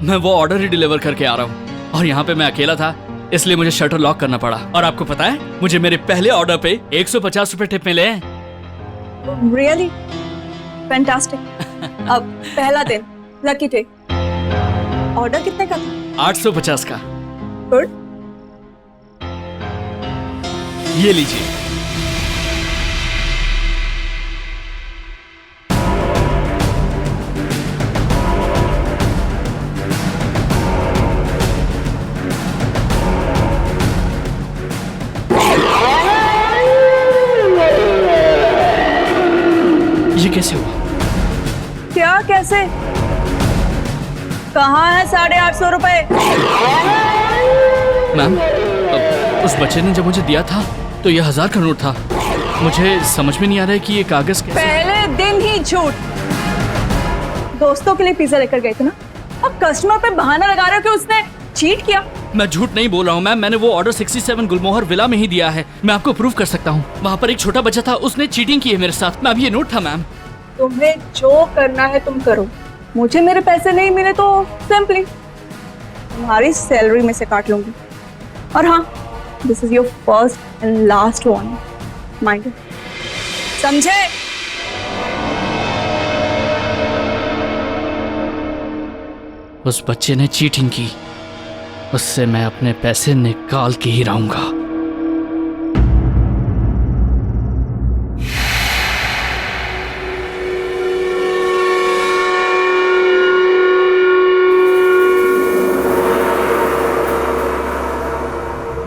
मैं वो ऑर्डर ही डिलीवर करके आ रहा हूँ और यहाँ पे मैं अकेला था, इसलिए मुझे शटर लॉक करना पड़ा। और आपको पता है, मुझे मेरे पहले ऑर्डर पे 150 रुपए टिप मिले हैं। Really fantastic. अब पहला दिन, लकी डे। ऑर्डर कितने का था? 850 का। गुड। ये लीजिए। ये कैसे हुआ? क्या कैसे? कहाँ है 850 रुपए? मैम, उस बच्चे ने जब मुझे दिया था तो ये 1000 का नोट था। मुझे समझ में नहीं आ रहा है कि ये कागज कैसे। पहले दिन ही झूठ। दोस्तों के लिए पिज्जा लेकर गए थे ना, अब कस्टमर पे बहाना लगा रहे हो कि उसने चीट किया। मैं झूठ नहीं बोल रहा हूँ मैम, मैंने वो ऑर्डर 67 गुलमोहर विला में ही दिया है। मैं आपको प्रूव कर सकता हूँ। वहाँ पर एक छोटा बच्चा था, उसने चीटिंग की है मेरे साथ। मैम, ये नोट था मैम। तुम्हें जो करना है तुम करो, मुझे मेरे पैसे नहीं मिले तो सिंपली तुम्हारी सैलरी में से काट लूंगी। और हाँ, this is your first and last warning, mind it, समझे? उस बच्चे ने चीटिंग की, उससे मैं अपने पैसे निकाल के ही रहूंगा।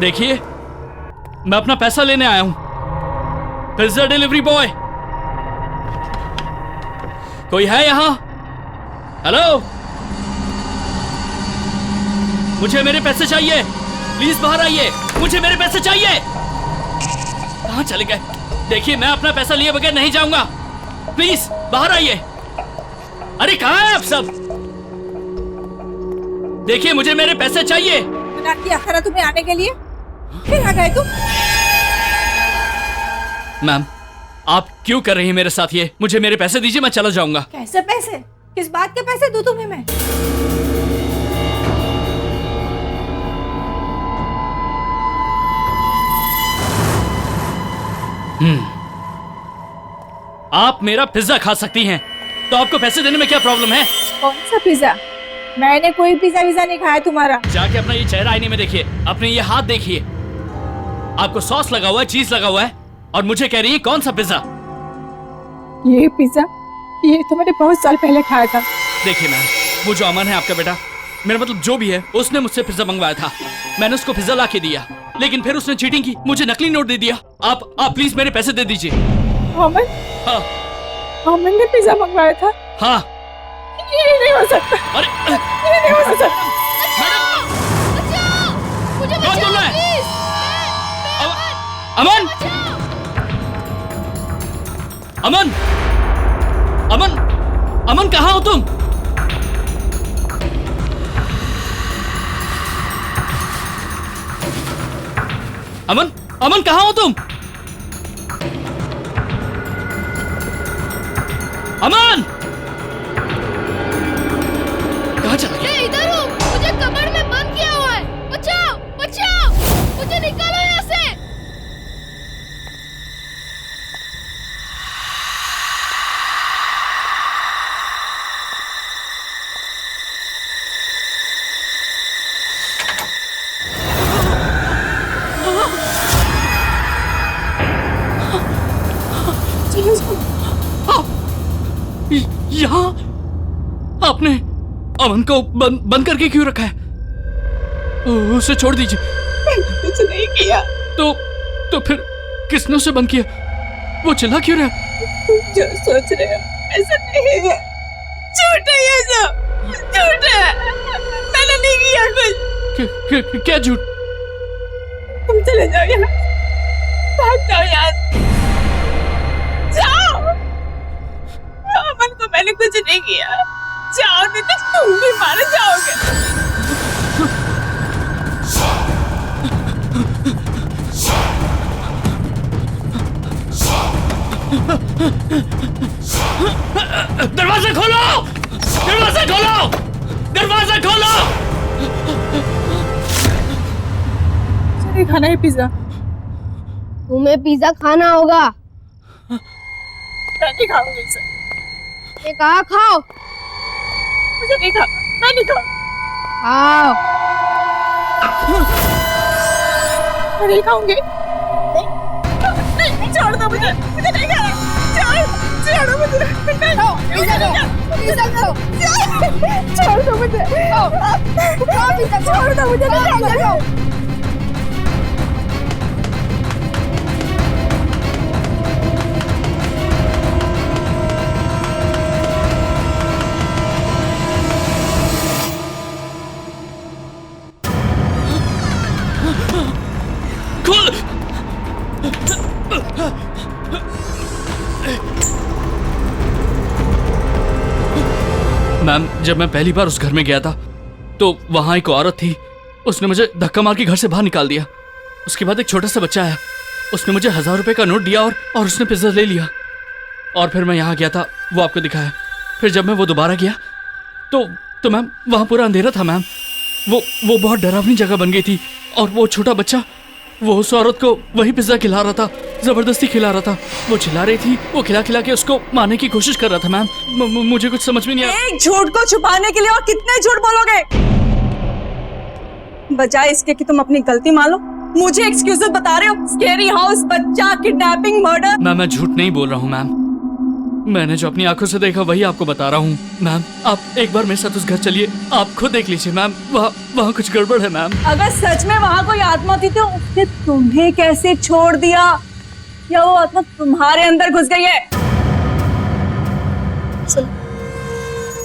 देखिए, मैं अपना पैसा लेने आया हूं। पिज्जा डिलीवरी बॉय, कोई है यहां? हेलो, मुझे मेरे पैसे चाहिए। प्लीज बाहर आइए, मुझे मेरे पैसे चाहिए। कहां चले गए? देखिए, मैं अपना पैसा लिए बगैर नहीं जाऊंगा। प्लीज बाहर आइए। अरे कहां है आप सब? देखिए, मुझे मेरे पैसे चाहिए। मना किया था तुम्हें आने के लिए, फिर आ गए तुम। मैम, आप क्यों कर रही हैं मेरे साथ ये? मुझे मेरे पैसे दीजिए, मैं चला जाऊंगा। कैसे पैसे? किस बात के पैसे दूं तुम्हें मैं? आप मेरा पिज्जा खा सकती हैं, तो आपको पैसे देने में क्या प्रॉब्लम है? कौन सा पिज्जा? मैंने कोई पिज्जा विज़ा नहीं खाया तुम्हारा। जाके अपना ये चेहरा आईने में देखिए, अपने ये हाथ देखिए। आपको सॉस लगा हुआ है, चीज लगा हुआ है, और मुझे कह रही है कौन सा पिज्जा? ये पिज्जा, ये तो मैंने बहुत साल पहले खाया था। देखिए मैम, वो जो अमन है आपका बेटा, मेरा मतलब जो भी है, उसने मुझसे पिज्जा मंगवाया था। मैंने उसको पिज्जा ला के दिया, लेकिन फिर उसने चीटिंग की, मुझे नकली नोट दे दिया। आप प्लीज मेरे पैसे दे दीजिए। अमन? हाँ। अमन ने पिज्जा मंगवाया था? हाँ। ये नहीं हो सकता। अरे ये नहीं हो सकता। कौन बोल रहा है? अमन! अमन! अमन! अमन, कहाँ हो तुम? अमन! अमन, कहाँ हो तुम? अमन! कहाँ चला गया? मैं इधर हूँ, मुझे कमर में बंद किया हुआ है। बचाओ, बचाओ! आपने अमन को बंद करके क्यों रखा है? उसे छोड़ दीजिए। कुछ नहीं किया। तो फिर किसने उसे बंद किया? वो चिल्ला क्यों रहा? जो सोच रहे हो ऐसा नहीं है, झूठ है ये सब, झूठ है। मैंने नहीं किया कुछ। क्या झूठ? तुम चले जाओ यहाँ, भाग जाओ यहाँ, जाओ। अमन को मैंने कुछ नहीं किया, जाओ नहीं तो तुम भी मारे जाओगे। दरवाजा खोलो! दरवाजा खोलो! दरवाजा खोलो! मुझे खाना है पिज्जा। तुम्हें पिज्जा खाना होगा। मैं नहीं खाऊंगी इसे। ये कहा खाओ। मुझे नहीं खा, मैं नहीं खाऊं। खाओ। मैं नहीं खाऊंगी। नहीं, छोड़ दो मुझे नहीं खाना। छोड़ो मुझे। नहीं, पिज्जा दो, पिज्जा दो। छोड़ दो मुझे। खाओ पिज्जा, छोड़ दो मुझे, नहीं खाना। मैम, जब मैं पहली बार उस घर में गया था तो वहां एक औरत थी। उसने मुझे धक्का मार के घर से बाहर निकाल दिया। उसके बाद एक छोटा सा बच्चा आया, उसने मुझे 1000 रुपए का नोट दिया और उसने पिज्जा ले लिया। और फिर मैं यहाँ गया था, वो आपको दिखाया। फिर जब मैं वो दोबारा गया तो मैम वहाँ पूरा अंधेरा था मैम। वो बहुत डरावनी जगह बन गई थी। और वो छोटा बच्चा वो उस औरत को वही पिज्जा खिला रहा था, जबरदस्ती खिला रहा था। वो चिल्ला रही थी, वो खिला के उसको मारने की कोशिश कर रहा था मैम। मुझे कुछ समझ में नहीं आया। एक झूठ को छुपाने के लिए और कितने झूठ बोलोगे? बजाय इसके कि तुम अपनी गलती मान लो, मुझे एक्सक्यूजेस बता रहे हो। स्केरी हाउस, बच्चा, किडनैपिंग, मर्डर। मैं झूठ नहीं बोल रहा हूँ मैम। मैंने जो अपनी आंखों से देखा वही आपको बता रहा हूँ मैम। आप एक बार मेरे साथ उस घर चलिए, आप खुद देख लीजिए मैम। वहाँ कुछ गड़बड़ है मैम। अगर सच में वहाँ कोई आत्मा थी तो उसने तुम्हें कैसे छोड़ दिया? या वो आत्मा तुम्हारे अंदर घुस गई है? चलो,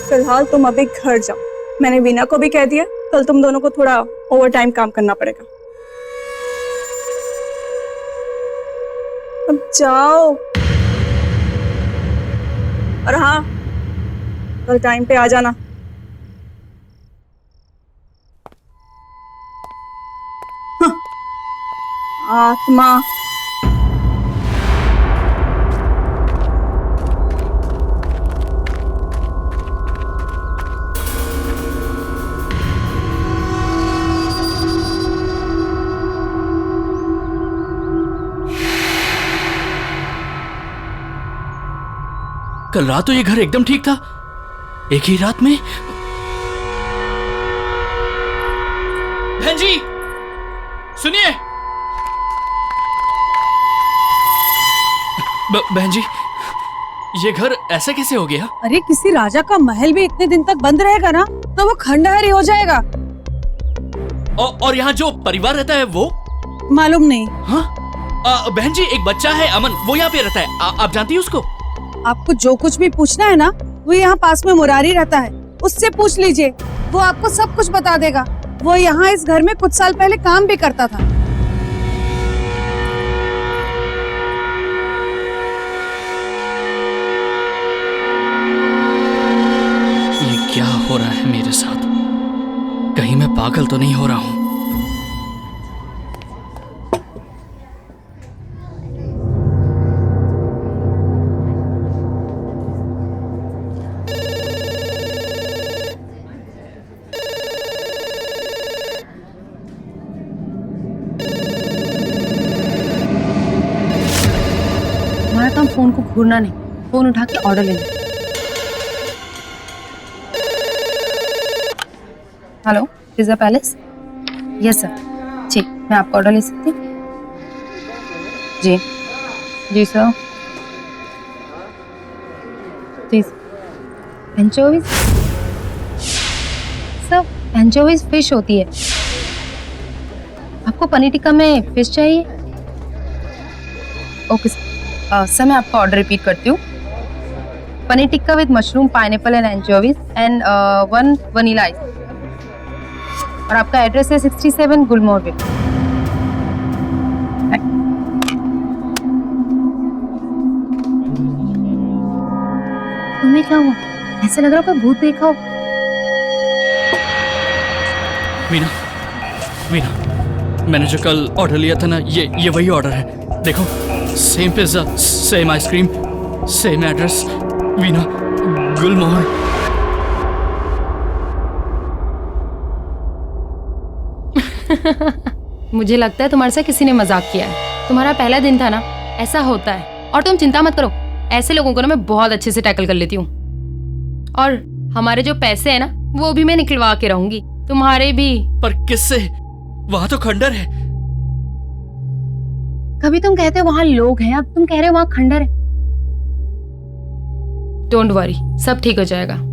फिलहाल तुम अभी घर जाओ। मैंने वीना को भी कह दिया, कल तुम दोनों को थोड़ा ओवर टाइम काम करना पड़ेगा। अब जाओ। और हाँ, कल टाइम पे आ जाना। आत्मा। कल रात तो ये घर एकदम ठीक था, एक ही रात में। बहन जी सुनिए। बहन जी, ये घर ऐसा कैसे हो गया? अरे किसी राजा का महल भी इतने दिन तक बंद रहेगा ना तो वो खंडहर हो जाएगा। और यहाँ जो परिवार रहता है वो? मालूम नहीं। हाँ बहन जी, एक बच्चा है अमन, वो यहाँ पे रहता है। आप जानती है उसको? आपको जो कुछ भी पूछना है ना, वो यहाँ पास में मुरारी रहता है, उससे पूछ लीजिए। वो आपको सब कुछ बता देगा। वो यहाँ इस घर में कुछ साल पहले काम भी करता था। ये क्या हो रहा है मेरे साथ? कहीं मैं पागल तो नहीं हो रहा हूँ? हमारा काम फोन को घूरना नहीं, फोन उठा के ऑर्डर लेना। Hello, pizza palace? Yes sir. जी, मैं आपका ऑर्डर ले सकती हूँ? जी जी सर। जी एंचोवीज एंचोवीज फिश होती है, आपको पनीर टिक्का में फिश चाहिए? ओके सर, मैं आपका ऑर्डर रिपीट करती हूँ। Paneer tikka with mushroom, pineapple and anchovies and 1 vanilla ice. और आपका एड्रेस है 67 गुलमोहर वे। तुम्हें क्या हुआ? ऐसे लग रहा है कोई भूत देखा हो। मीना, मीना, मैंने जो कल ऑर्डर लिया था ना, ये वही ऑर्डर है। देखो, same pizza, same ice cream, same address, Meena, Gulmohar. मुझे लगता है तुम्हारे साथ किसी ने मजाक किया है। तुम्हारा पहला दिन था ना, ऐसा होता है। और तुम चिंता मत करो, ऐसे लोगों को ना मैं बहुत अच्छे से टैकल कर लेती हूँ। और हमारे जो पैसे हैं ना, वो भी मैं निकलवा के रहूंगी, तुम्हारे भी। पर किससे? वहां तो खंडर है। कभी तुम कहते हो वहां लोग हैं, अब तुम कह रहे हो वहां खंडर है। डोंट वरी, सब ठीक हो जाएगा।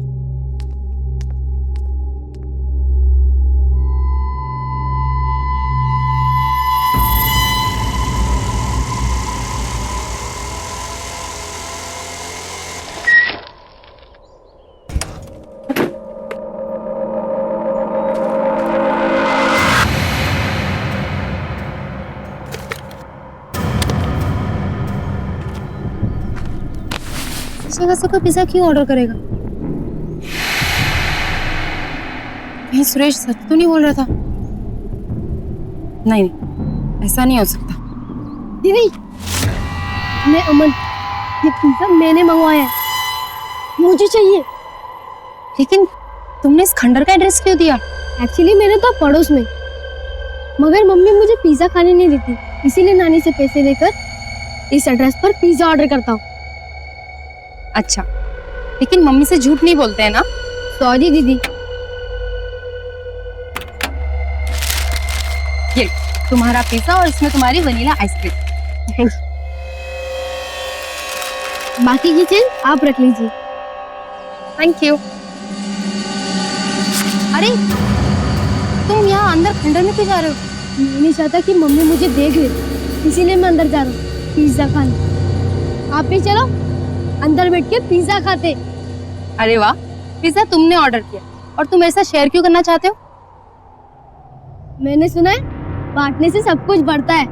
वैसे कोई पिज्जा क्यों ऑर्डर करेगा? कहीं सुरेश सच तो नहीं बोल रहा था? नहीं, ऐसा नहीं हो सकता। दीदी, मैं अमन, ये पिज्जा मैंने मंगवाया है, मुझे चाहिए। लेकिन तुमने इस खंडर का एड्रेस क्यों दिया? एक्चुअली मैंने तो पड़ोस में, मगर मम्मी मुझे पिज्जा खाने नहीं देती, इसीलिए नानी से पैसे लेकर इस एड्रेस पर पिज्जा ऑर्डर करता हूँ। अच्छा, लेकिन मम्मी से झूठ नहीं बोलते हैं ना? सॉरी दीदी। ये तुम्हारा पिज्जा और इसमें तुम्हारी वनीला आइसक्रीम। थैंक्स। बाकी की चीज आप रख लीजिए। Thank you. अरे तुम यहाँ अंदर खंडर में क्यों जा रहे हो? मैं नहीं चाहता कि मम्मी मुझे देख ले, इसीलिए मैं अंदर जा रहा हूँ पिज्जा खाने। आप भी चलो, अंदर बैठ के पिज्जा खाते। अरे वाह, पिज्जा तुमने ऑर्डर किया और तुम ऐसा शेयर क्यों करना चाहते हो? मैंने सुना है बांटने से सब कुछ बढ़ता है।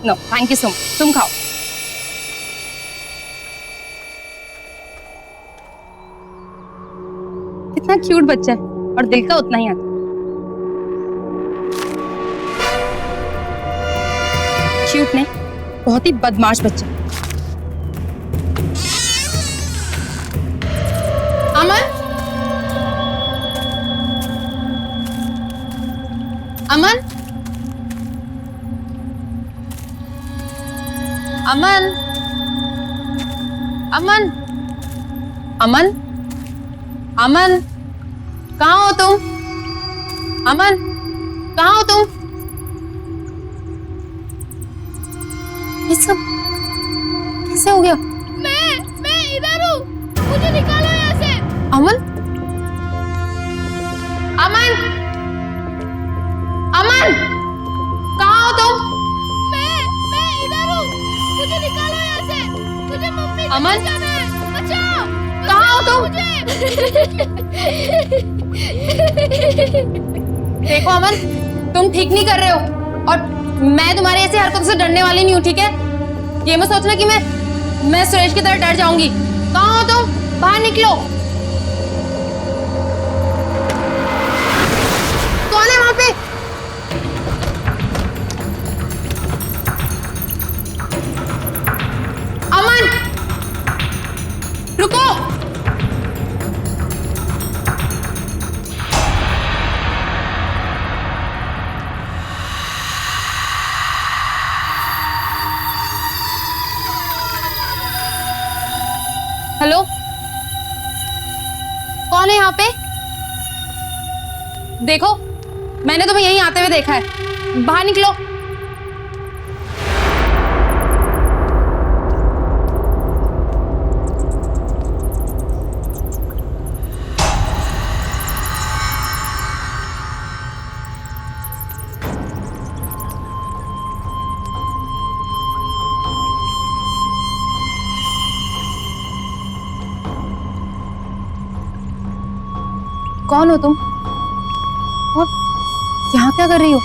No thank you so much, तुम खाओ। कितना क्यूट बच्चा है और दिल का उतना ही आता। क्यूट ने बहुत ही बदमाश बच्चा। अमन, अमन, अमन, अमन, अमन, अमन, कहाँ हो तुम? अमन, कहाँ हो तुम? ये सब कैसे हो गया? मैं इधर हूँ, मुझे निकालो यहाँ से। अमन, अमन, अमन, कहाँ हो तुम? मैं इधर हूँ, मुझे निकालो यहाँ से। मुझे मम्मी को अमन, बचाना है, बचाओ। कहाँ हो तुम? देखो अमन, तुम ठीक नहीं कर रहे हो और मैं तुम्हारी ऐसी हरकतों से डरने वाली नहीं हूँ, ठीक है? ये मत सोचना कि मैं सुरेश की तरह डर जाऊंगी। कहाँ हो तुम? बाहर निकलो। कौन है वहां पे? अमन, रुको। हेलो, कौन है यहाँ पे? देखो, मैंने तुम्हें यहीं आते हुए देखा है। बाहर निकलो। कौन हो तुम और यहाँ क्या कर रही हो?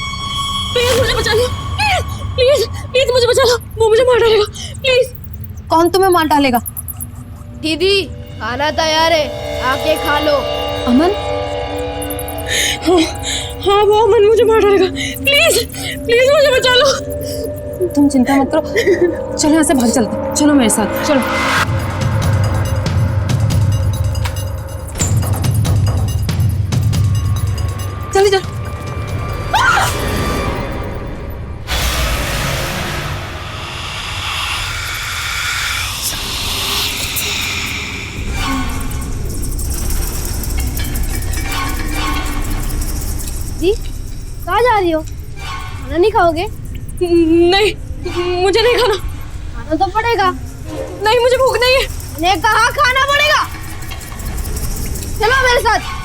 प्लीज मुझे बचा लो, प्लीज प्लीज मुझे बचा लो, वो मुझे मार डालेगा, प्लीज। कौन तुम्हें मार डालेगा? दीदी खाना तैयार है, आके खा लो। अमन? हाँ वो अमन मुझे मार डालेगा, प्लीज प्लीज मुझे बचा लो। तुम चिंता मत करो, चलो यहाँ से भाग चलते, चलो मेरे साथ चलो। चलो चलो। जी कहाँ जा रही हो? खाना नहीं खाओगे? नहीं मुझे नहीं खाना। खाना तो पड़ेगा। नहीं मुझे भूख नहीं है। मैंने कहा खाना पड़ेगा। चलो मेरे साथ।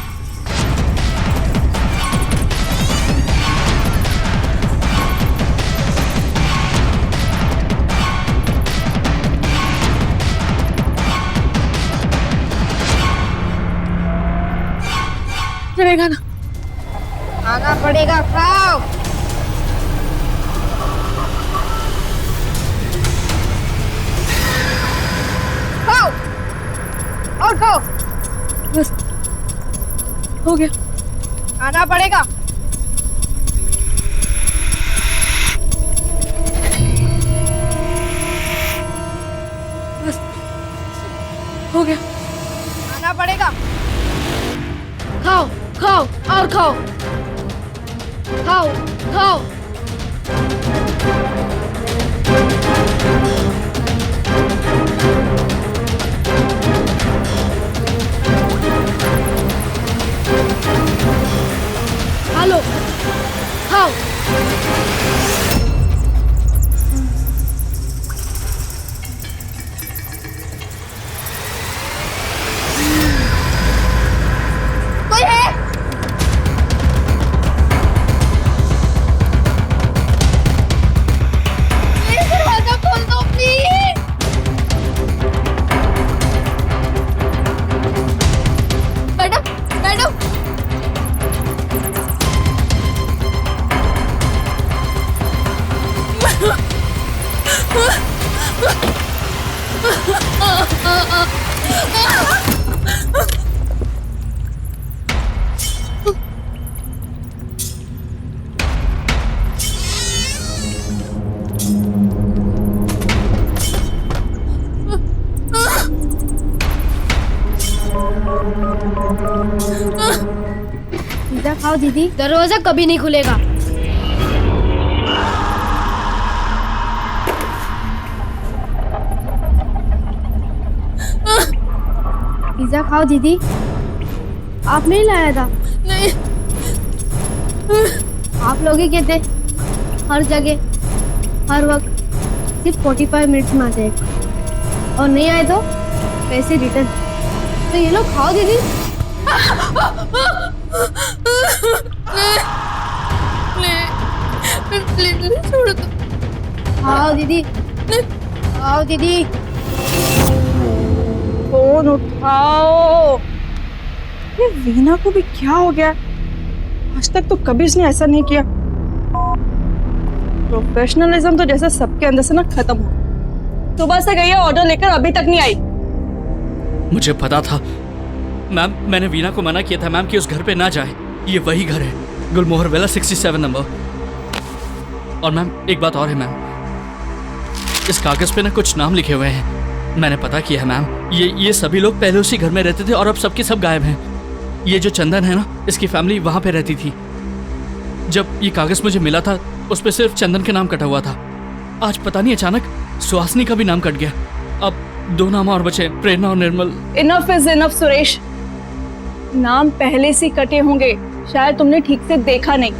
चले खाना खाना पड़ेगा, खाओ। खाओ और खाओ। बस हो गया। खाना पड़ेगा। बस हो गया। खाना पड़ेगा। खाओ खाओ और खाओ। खाओ खाओ। खा लो, खाओ। कोई है? प्लीज दरवाजा खोल दो, प्लीज। मैडम मैडम पिज़्ज़ा खाओ दीदी। दरवाजा कभी नहीं खुलेगा। पिज़्ज़ा खाओ दीदी। आप नहीं लाया था? नहीं। आप लोग ही कहते हर जगह हर वक्त सिर्फ 45 मिनट्स में आते हैं और नहीं आए तो पैसे रिटर्न। तो ये लोग खाओ दीदी। प्लीज छोड़ दो। खाओ दीदी, खाओ दीदी। फोन उठाओ। ये वीना को भी क्या हो गया? आज तक तो कभी उसने ऐसा नहीं किया। प्रोफेशनलिज्म तो जैसे सबके अंदर से ना खत्म हो। सुबह से गई है ऑर्डर लेकर, अभी तक नहीं आई। मुझे पता था मैम, मैंने वीना को मना किया था मैम कि उस घर पे ना जाए। ये वही घर है, गुलमोहर विला 67 नंबर। और मैम एक बात और है मैम, इस कागज पे ना कुछ नाम लिखे हुए हैं। मैंने पता किया है मैम, ये सभी लोग पहले उसी घर में रहते थे और अब सबके सब गायब हैं। ये जो चंदन है ना, इसकी फैमिली वहाँ पे रहती थी। जब ये कागज मुझे मिला था उस पर सिर्फ चंदन के नाम कटा हुआ था। आज पता नहीं अचानक सुहासनी का भी नाम कट गया। अब 2 नाम और बचे, प्रेरणा और Nirmal. Enough is enough Suresh. नाम पहले से कटे होंगे, शायद तुमने ठीक से देखा नहीं।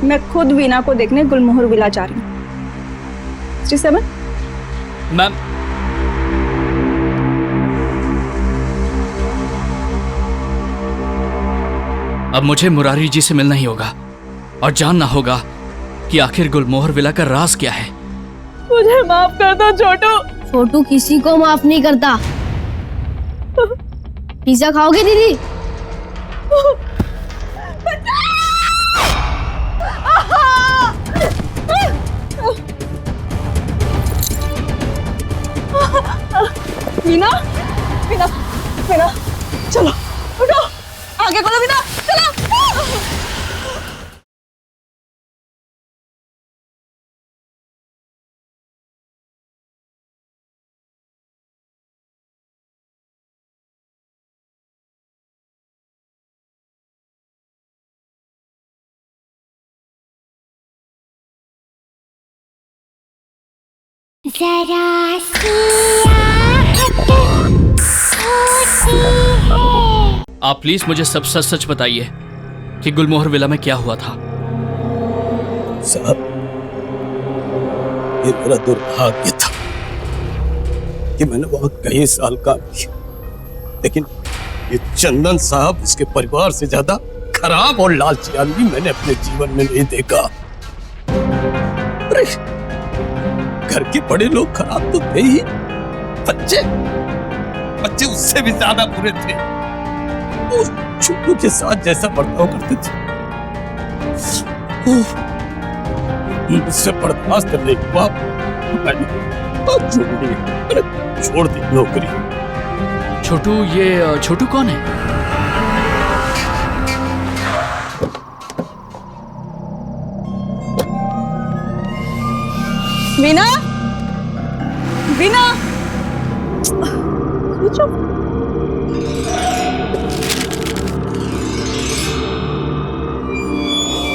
मैं खुद वीना को देखने गुलमोहर विला जा रही हूँ। 67 मैम अब मुझे मुरारी जी से मिलना ही होगा और जानना होगा कि आखिर गुलमोहर विला का राज क्या है। मुझे माफ कर दो छोटू। छोटू किसी को माफ नहीं करता। पिज़्ज़ा खाओगे दीदी? मीना मीना मीना चलो उठो आगे बढ़ो मीना चलो जरा आप प्लीज मुझे सब सच सच बताइए कि गुलमोहर विला में क्या हुआ था। साहब, ये मेरा दुर्भाग्य था कि मैंने वहां कई साल काम किया, लेकिन ये चंदन साहब, उसके परिवार से ज्यादा खराब और लालची आदमी मैंने अपने जीवन में नहीं देखा। अरे घर के बड़े लोग खराब तो थे ही, बच्चे उससे भी ज्यादा बुरे थे। उस छोटू के साथ जैसा बर्ताव करते थे मुझसे बर्दाश्त करने के बाद मैंने छोड़ दी नौकरी। छोटू, ये छोटू कौन है? मीना मीना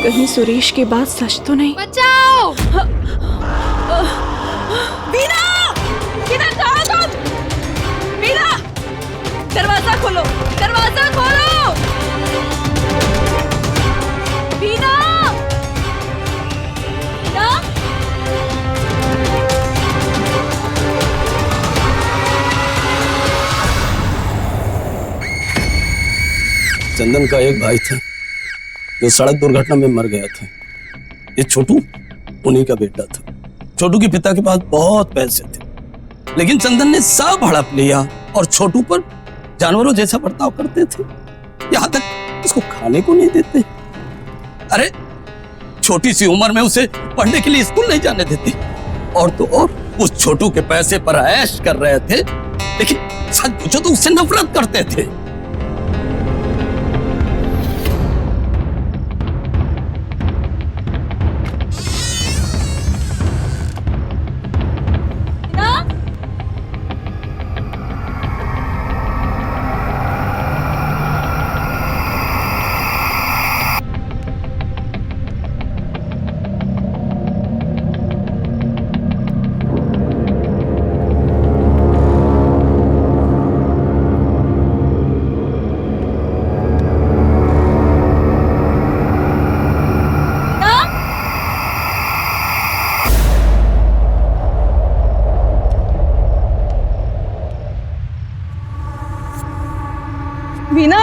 कहीं सुरेश की बात सच तो नहीं? बचाओ! मीना मीना कहाँ तुम? मीना दरवाजा खोलो, दरवाजा खोलो! मीना मीना चंदन का एक भाई था जो सड़क दुर्घटना में मर गया था। ये छोटू उन्हीं का बेटा था। छोटू के पिता के पास बहुत पैसे थे, लेकिन चंदन ने सब हड़प लिया और छोटू पर जानवरों जैसा बर्ताव करते थे, यहाँ तक उसको खाने को नहीं देते। अरे छोटी सी उम्र में उसे पढ़ने के लिए स्कूल नहीं जाने देते, और तो और उस छोटू के पैसे पर ऐश कर रहे थे, लेकिन सच पूछो तो उससे नफरत करते थे। मीना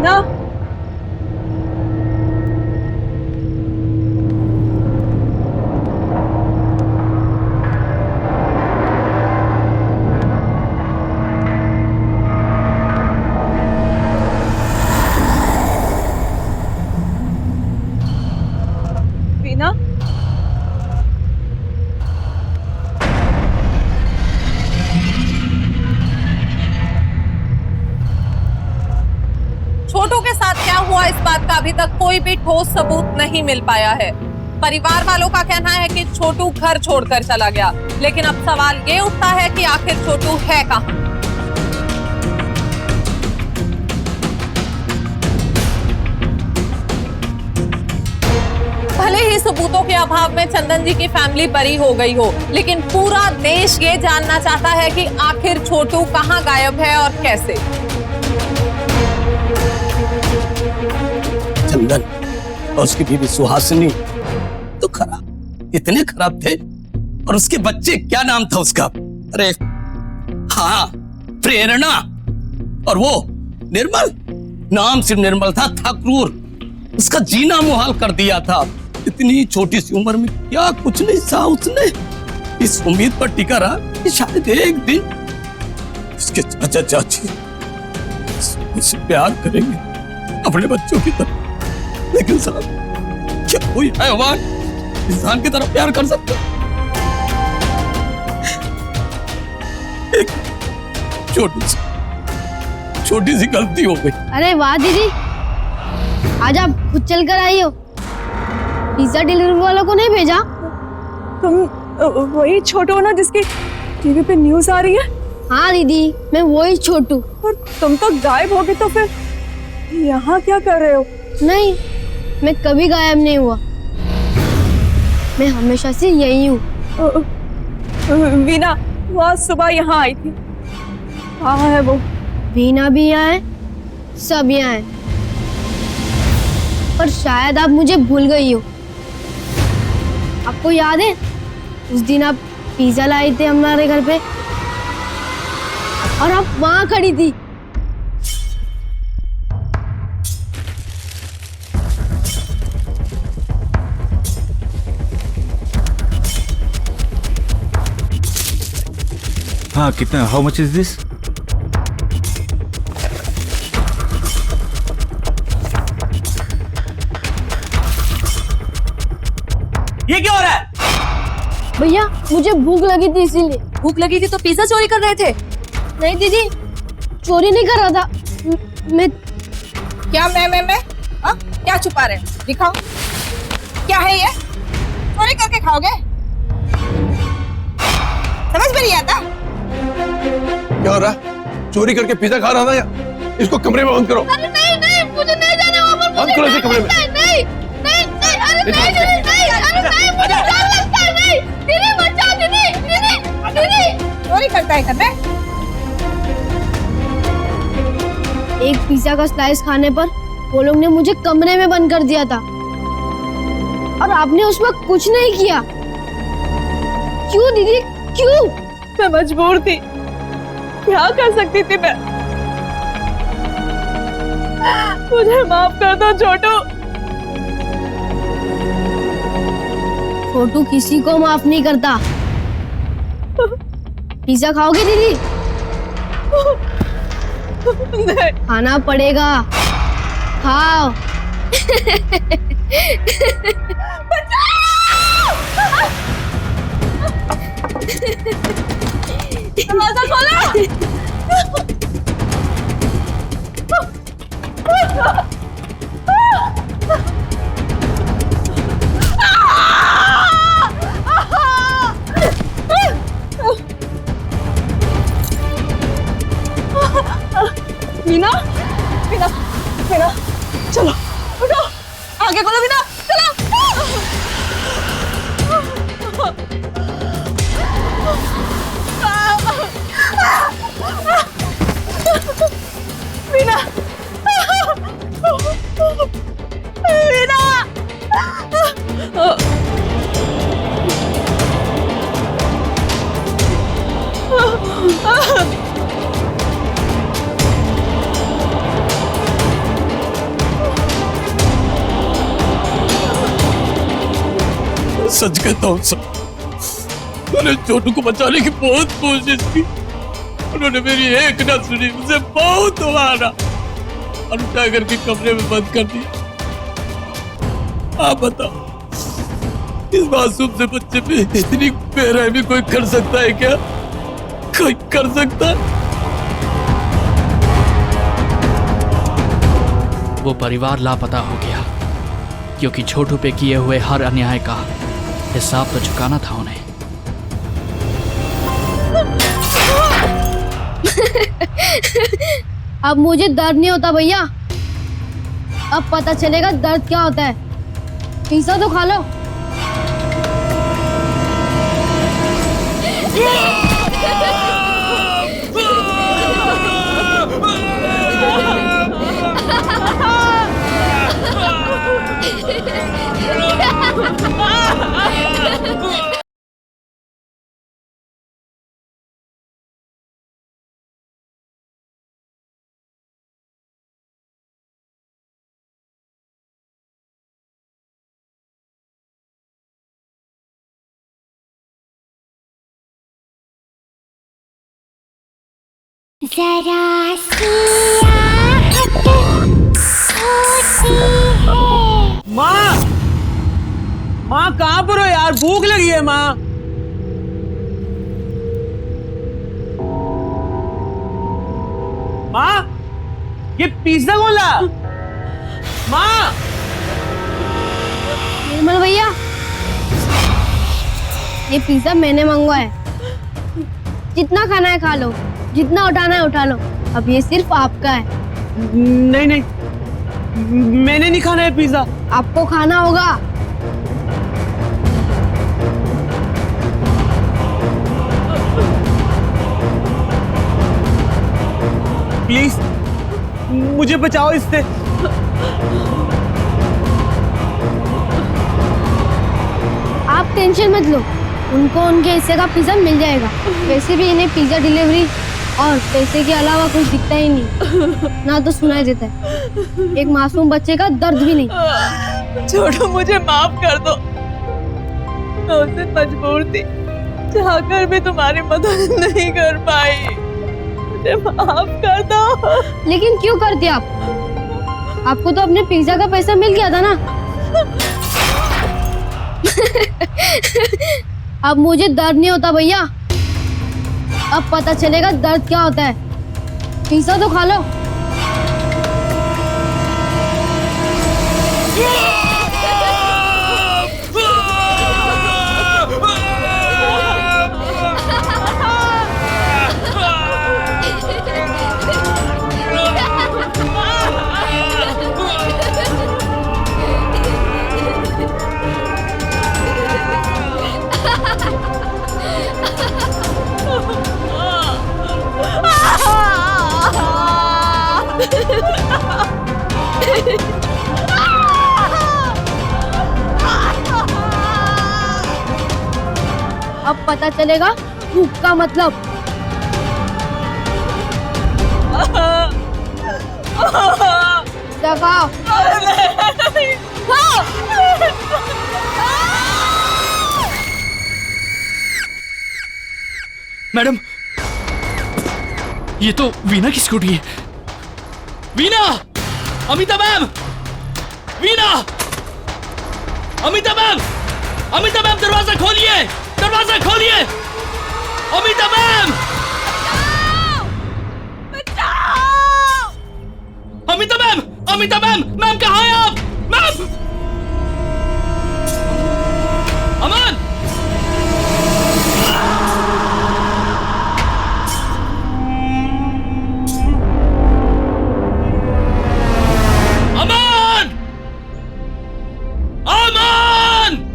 ना मीना छोटू के साथ क्या हुआ इस बात का अभी तक कोई भी ठोस सबूत नहीं मिल पाया है। परिवार वालों का कहना है कि छोटू घर छोड़कर चला गया, लेकिन अब सवाल ये उठता है कि आखिर छोटू है कहां? भले ही सबूतों के अभाव में चंदन जी की फैमिली बरी हो गई हो, लेकिन पूरा देश ये जानना चाहता है कि आखिर छोटू कहां गायब है और कैसे। चंदन और उसकी बीवी सुहासिनी तो खराब, इतने खराब थे, और उसके बच्चे, क्या नाम था उसका? अरे हाँ, प्रेरणा, और वो निर्मल, नाम सिर्फ निर्मल था क्रूर, उसका जीना मुहाल कर दिया था। इतनी छोटी सी उम्र में क्या कुछ नहीं सहा उसने। इस उम्मीद पर टिका रहा कि शायद एक दिन उसके चाचा चाची उससे प्यार करेंगे अपने बच्चों की तरह। लेकिन साहब, क्या कोई हैवान इंसान की तरह प्यार कर सकता? एक छोटी सी गलती हो गई। अरे वाह दीदी, आज आप खुद चल कर आई हो, पिज्जा डिलीवरी वालों को नहीं भेजा? तुम वही छोटू हो ना जिसकी टीवी पे न्यूज आ रही है? हाँ दीदी, मैं वही छोटू। और तुम तो गायब हो गए, तो फिर यहाँ क्या कर रहे हो? नहीं, मैं कभी गायब नहीं हुआ, मैं हमेशा से यही हूँ। वीना वो आज सुबह यहाँ आई थी, कहाँ है वो? वीना भी यहाँ है, सब यहाँ है, पर शायद आप मुझे भूल गई हो। आपको याद है उस दिन आप पिज्जा लाए थे हमारे घर पे और आप वहां खड़ी थी? हाँ, कितना? How much is this? ये क्या हो रहा है? भैया मुझे भूख लगी थी, इसीलिए। भूख लगी थी तो पिज्जा चोरी कर रहे थे? नहीं दीदी, चोरी नहीं कर रहा था मैं। क्या मैं? हाँ, क्या छुपा रहे? दिखाओ, क्या है ये? चोरी करके खाओगे? समझ में नहीं आता? क्या हो रहा है? चोरी करके पिज्जा खा रहा था या? इसको कमरे में बंद करो। अरे नहीं, मुझे नहीं जाना वहाँ पर। बंद करो इसे कमरे में। नहीं, अरे मुझे डर लगता है। नहीं, दीदी बचाओ, दीदी। चोरी करता है करने? एक पिज्जा का स्लाइस खाने पर वो लोग ने मुझे कमरे में बंद कर दिया था और आपने उस वक्त कुछ नहीं किया। क्यों दीदी, क्यों? मैं मजबूर थी, क्या कर सकती थी मैं? मुझे माफ कर दो छोटू। छोटू किसी को माफ नहीं करता। पिज्जा खाओगे दीदी? नहीं। खाना पड़ेगा, खाओ। दरवाजा खोलो। मीना, मीना, मीना, चलो, उठो, आगे खोलो मीना, चलो। मीना, मीना। सच कहता हूँ सर, मैंने छोटू को बचाने की बहुत कोशिश की। उन्होंने मेरी एक ना सुनी, मुझे बहुत मारा और उठा करके कमरे में बंद कर दिया। आप बताओ, इस मासूम से बच्चे पे इतनी बेरहमी कोई कर सकता है क्या? कोई कर सकता है? वो परिवार लापता हो गया क्योंकि छोटू पे किए हुए हर अन्याय का हिसाब तो चुकाना था उन्हें। अब मुझे दर्द नहीं होता भैया, अब पता चलेगा दर्द क्या होता है। पिज्जा तो खा लो। जरा सी आहट होती है। माँ, माँ कहाँ पर हो यार? भूख लगी है माँ। माँ, ये पिज्जा कौन ला? माँ, निर्मल भैया, ये पिज्जा मैंने मंगवाया है। जितना खाना है खा लो, जितना उठाना है उठा लो। अब ये सिर्फ आपका है। नहीं नहीं, मैंने नहीं खाना है पिज्जा। आपको खाना होगा। प्लीज मुझे बचाओ इससे। आप टेंशन मत लो, उनको उनके हिस्से का पिज्जा मिल जाएगा। वैसे भी इन्हें पिज्जा डिलीवरी और पैसे के अलावा कुछ दिखता ही नहीं, ना तो सुनाई देता है। एक मासूम बच्चे का दर्द भी नहीं। छोड़ो, मुझे माफ कर दो। मैं उस दिन मजबूर थी, चाहकर भी तुम्हारी मदद नहीं कर पाई। मुझे माफ कर दो। लेकिन क्यों करते आप? आपको तो अपने पिज्जा का पैसा मिल गया था ना। अब मुझे दर्द नहीं होता भैया। अब पता चलेगा दर्द क्या होता है। पिज्जा तो खा लो। अब पता चलेगा भूख का मतलब। खाओ। मैडम, ये तो वीना की स्कूटी है। Veena! Amita ma'am! Veena! Amita ma'am! Amita ma'am, दरवाजा खोलिए! दरवाजा खोलिए! Amita ma'am! Amita ma'am! Amita ma'am! Ma'am कहाँ हैं आप? मैम! अमन! अमन! अमन!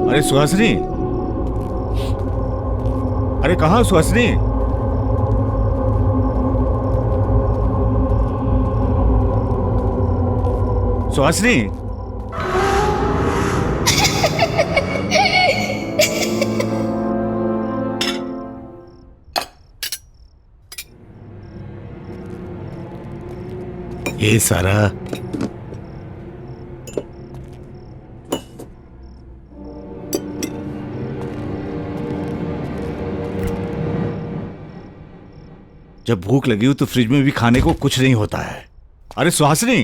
अरे सुहासिनी, अरे कहाँ सुहासिनी? सुहासिनी, ये सारा जब भूख लगी हो तो फ्रिज में भी खाने को कुछ नहीं होता है। अरे सुहासिनी,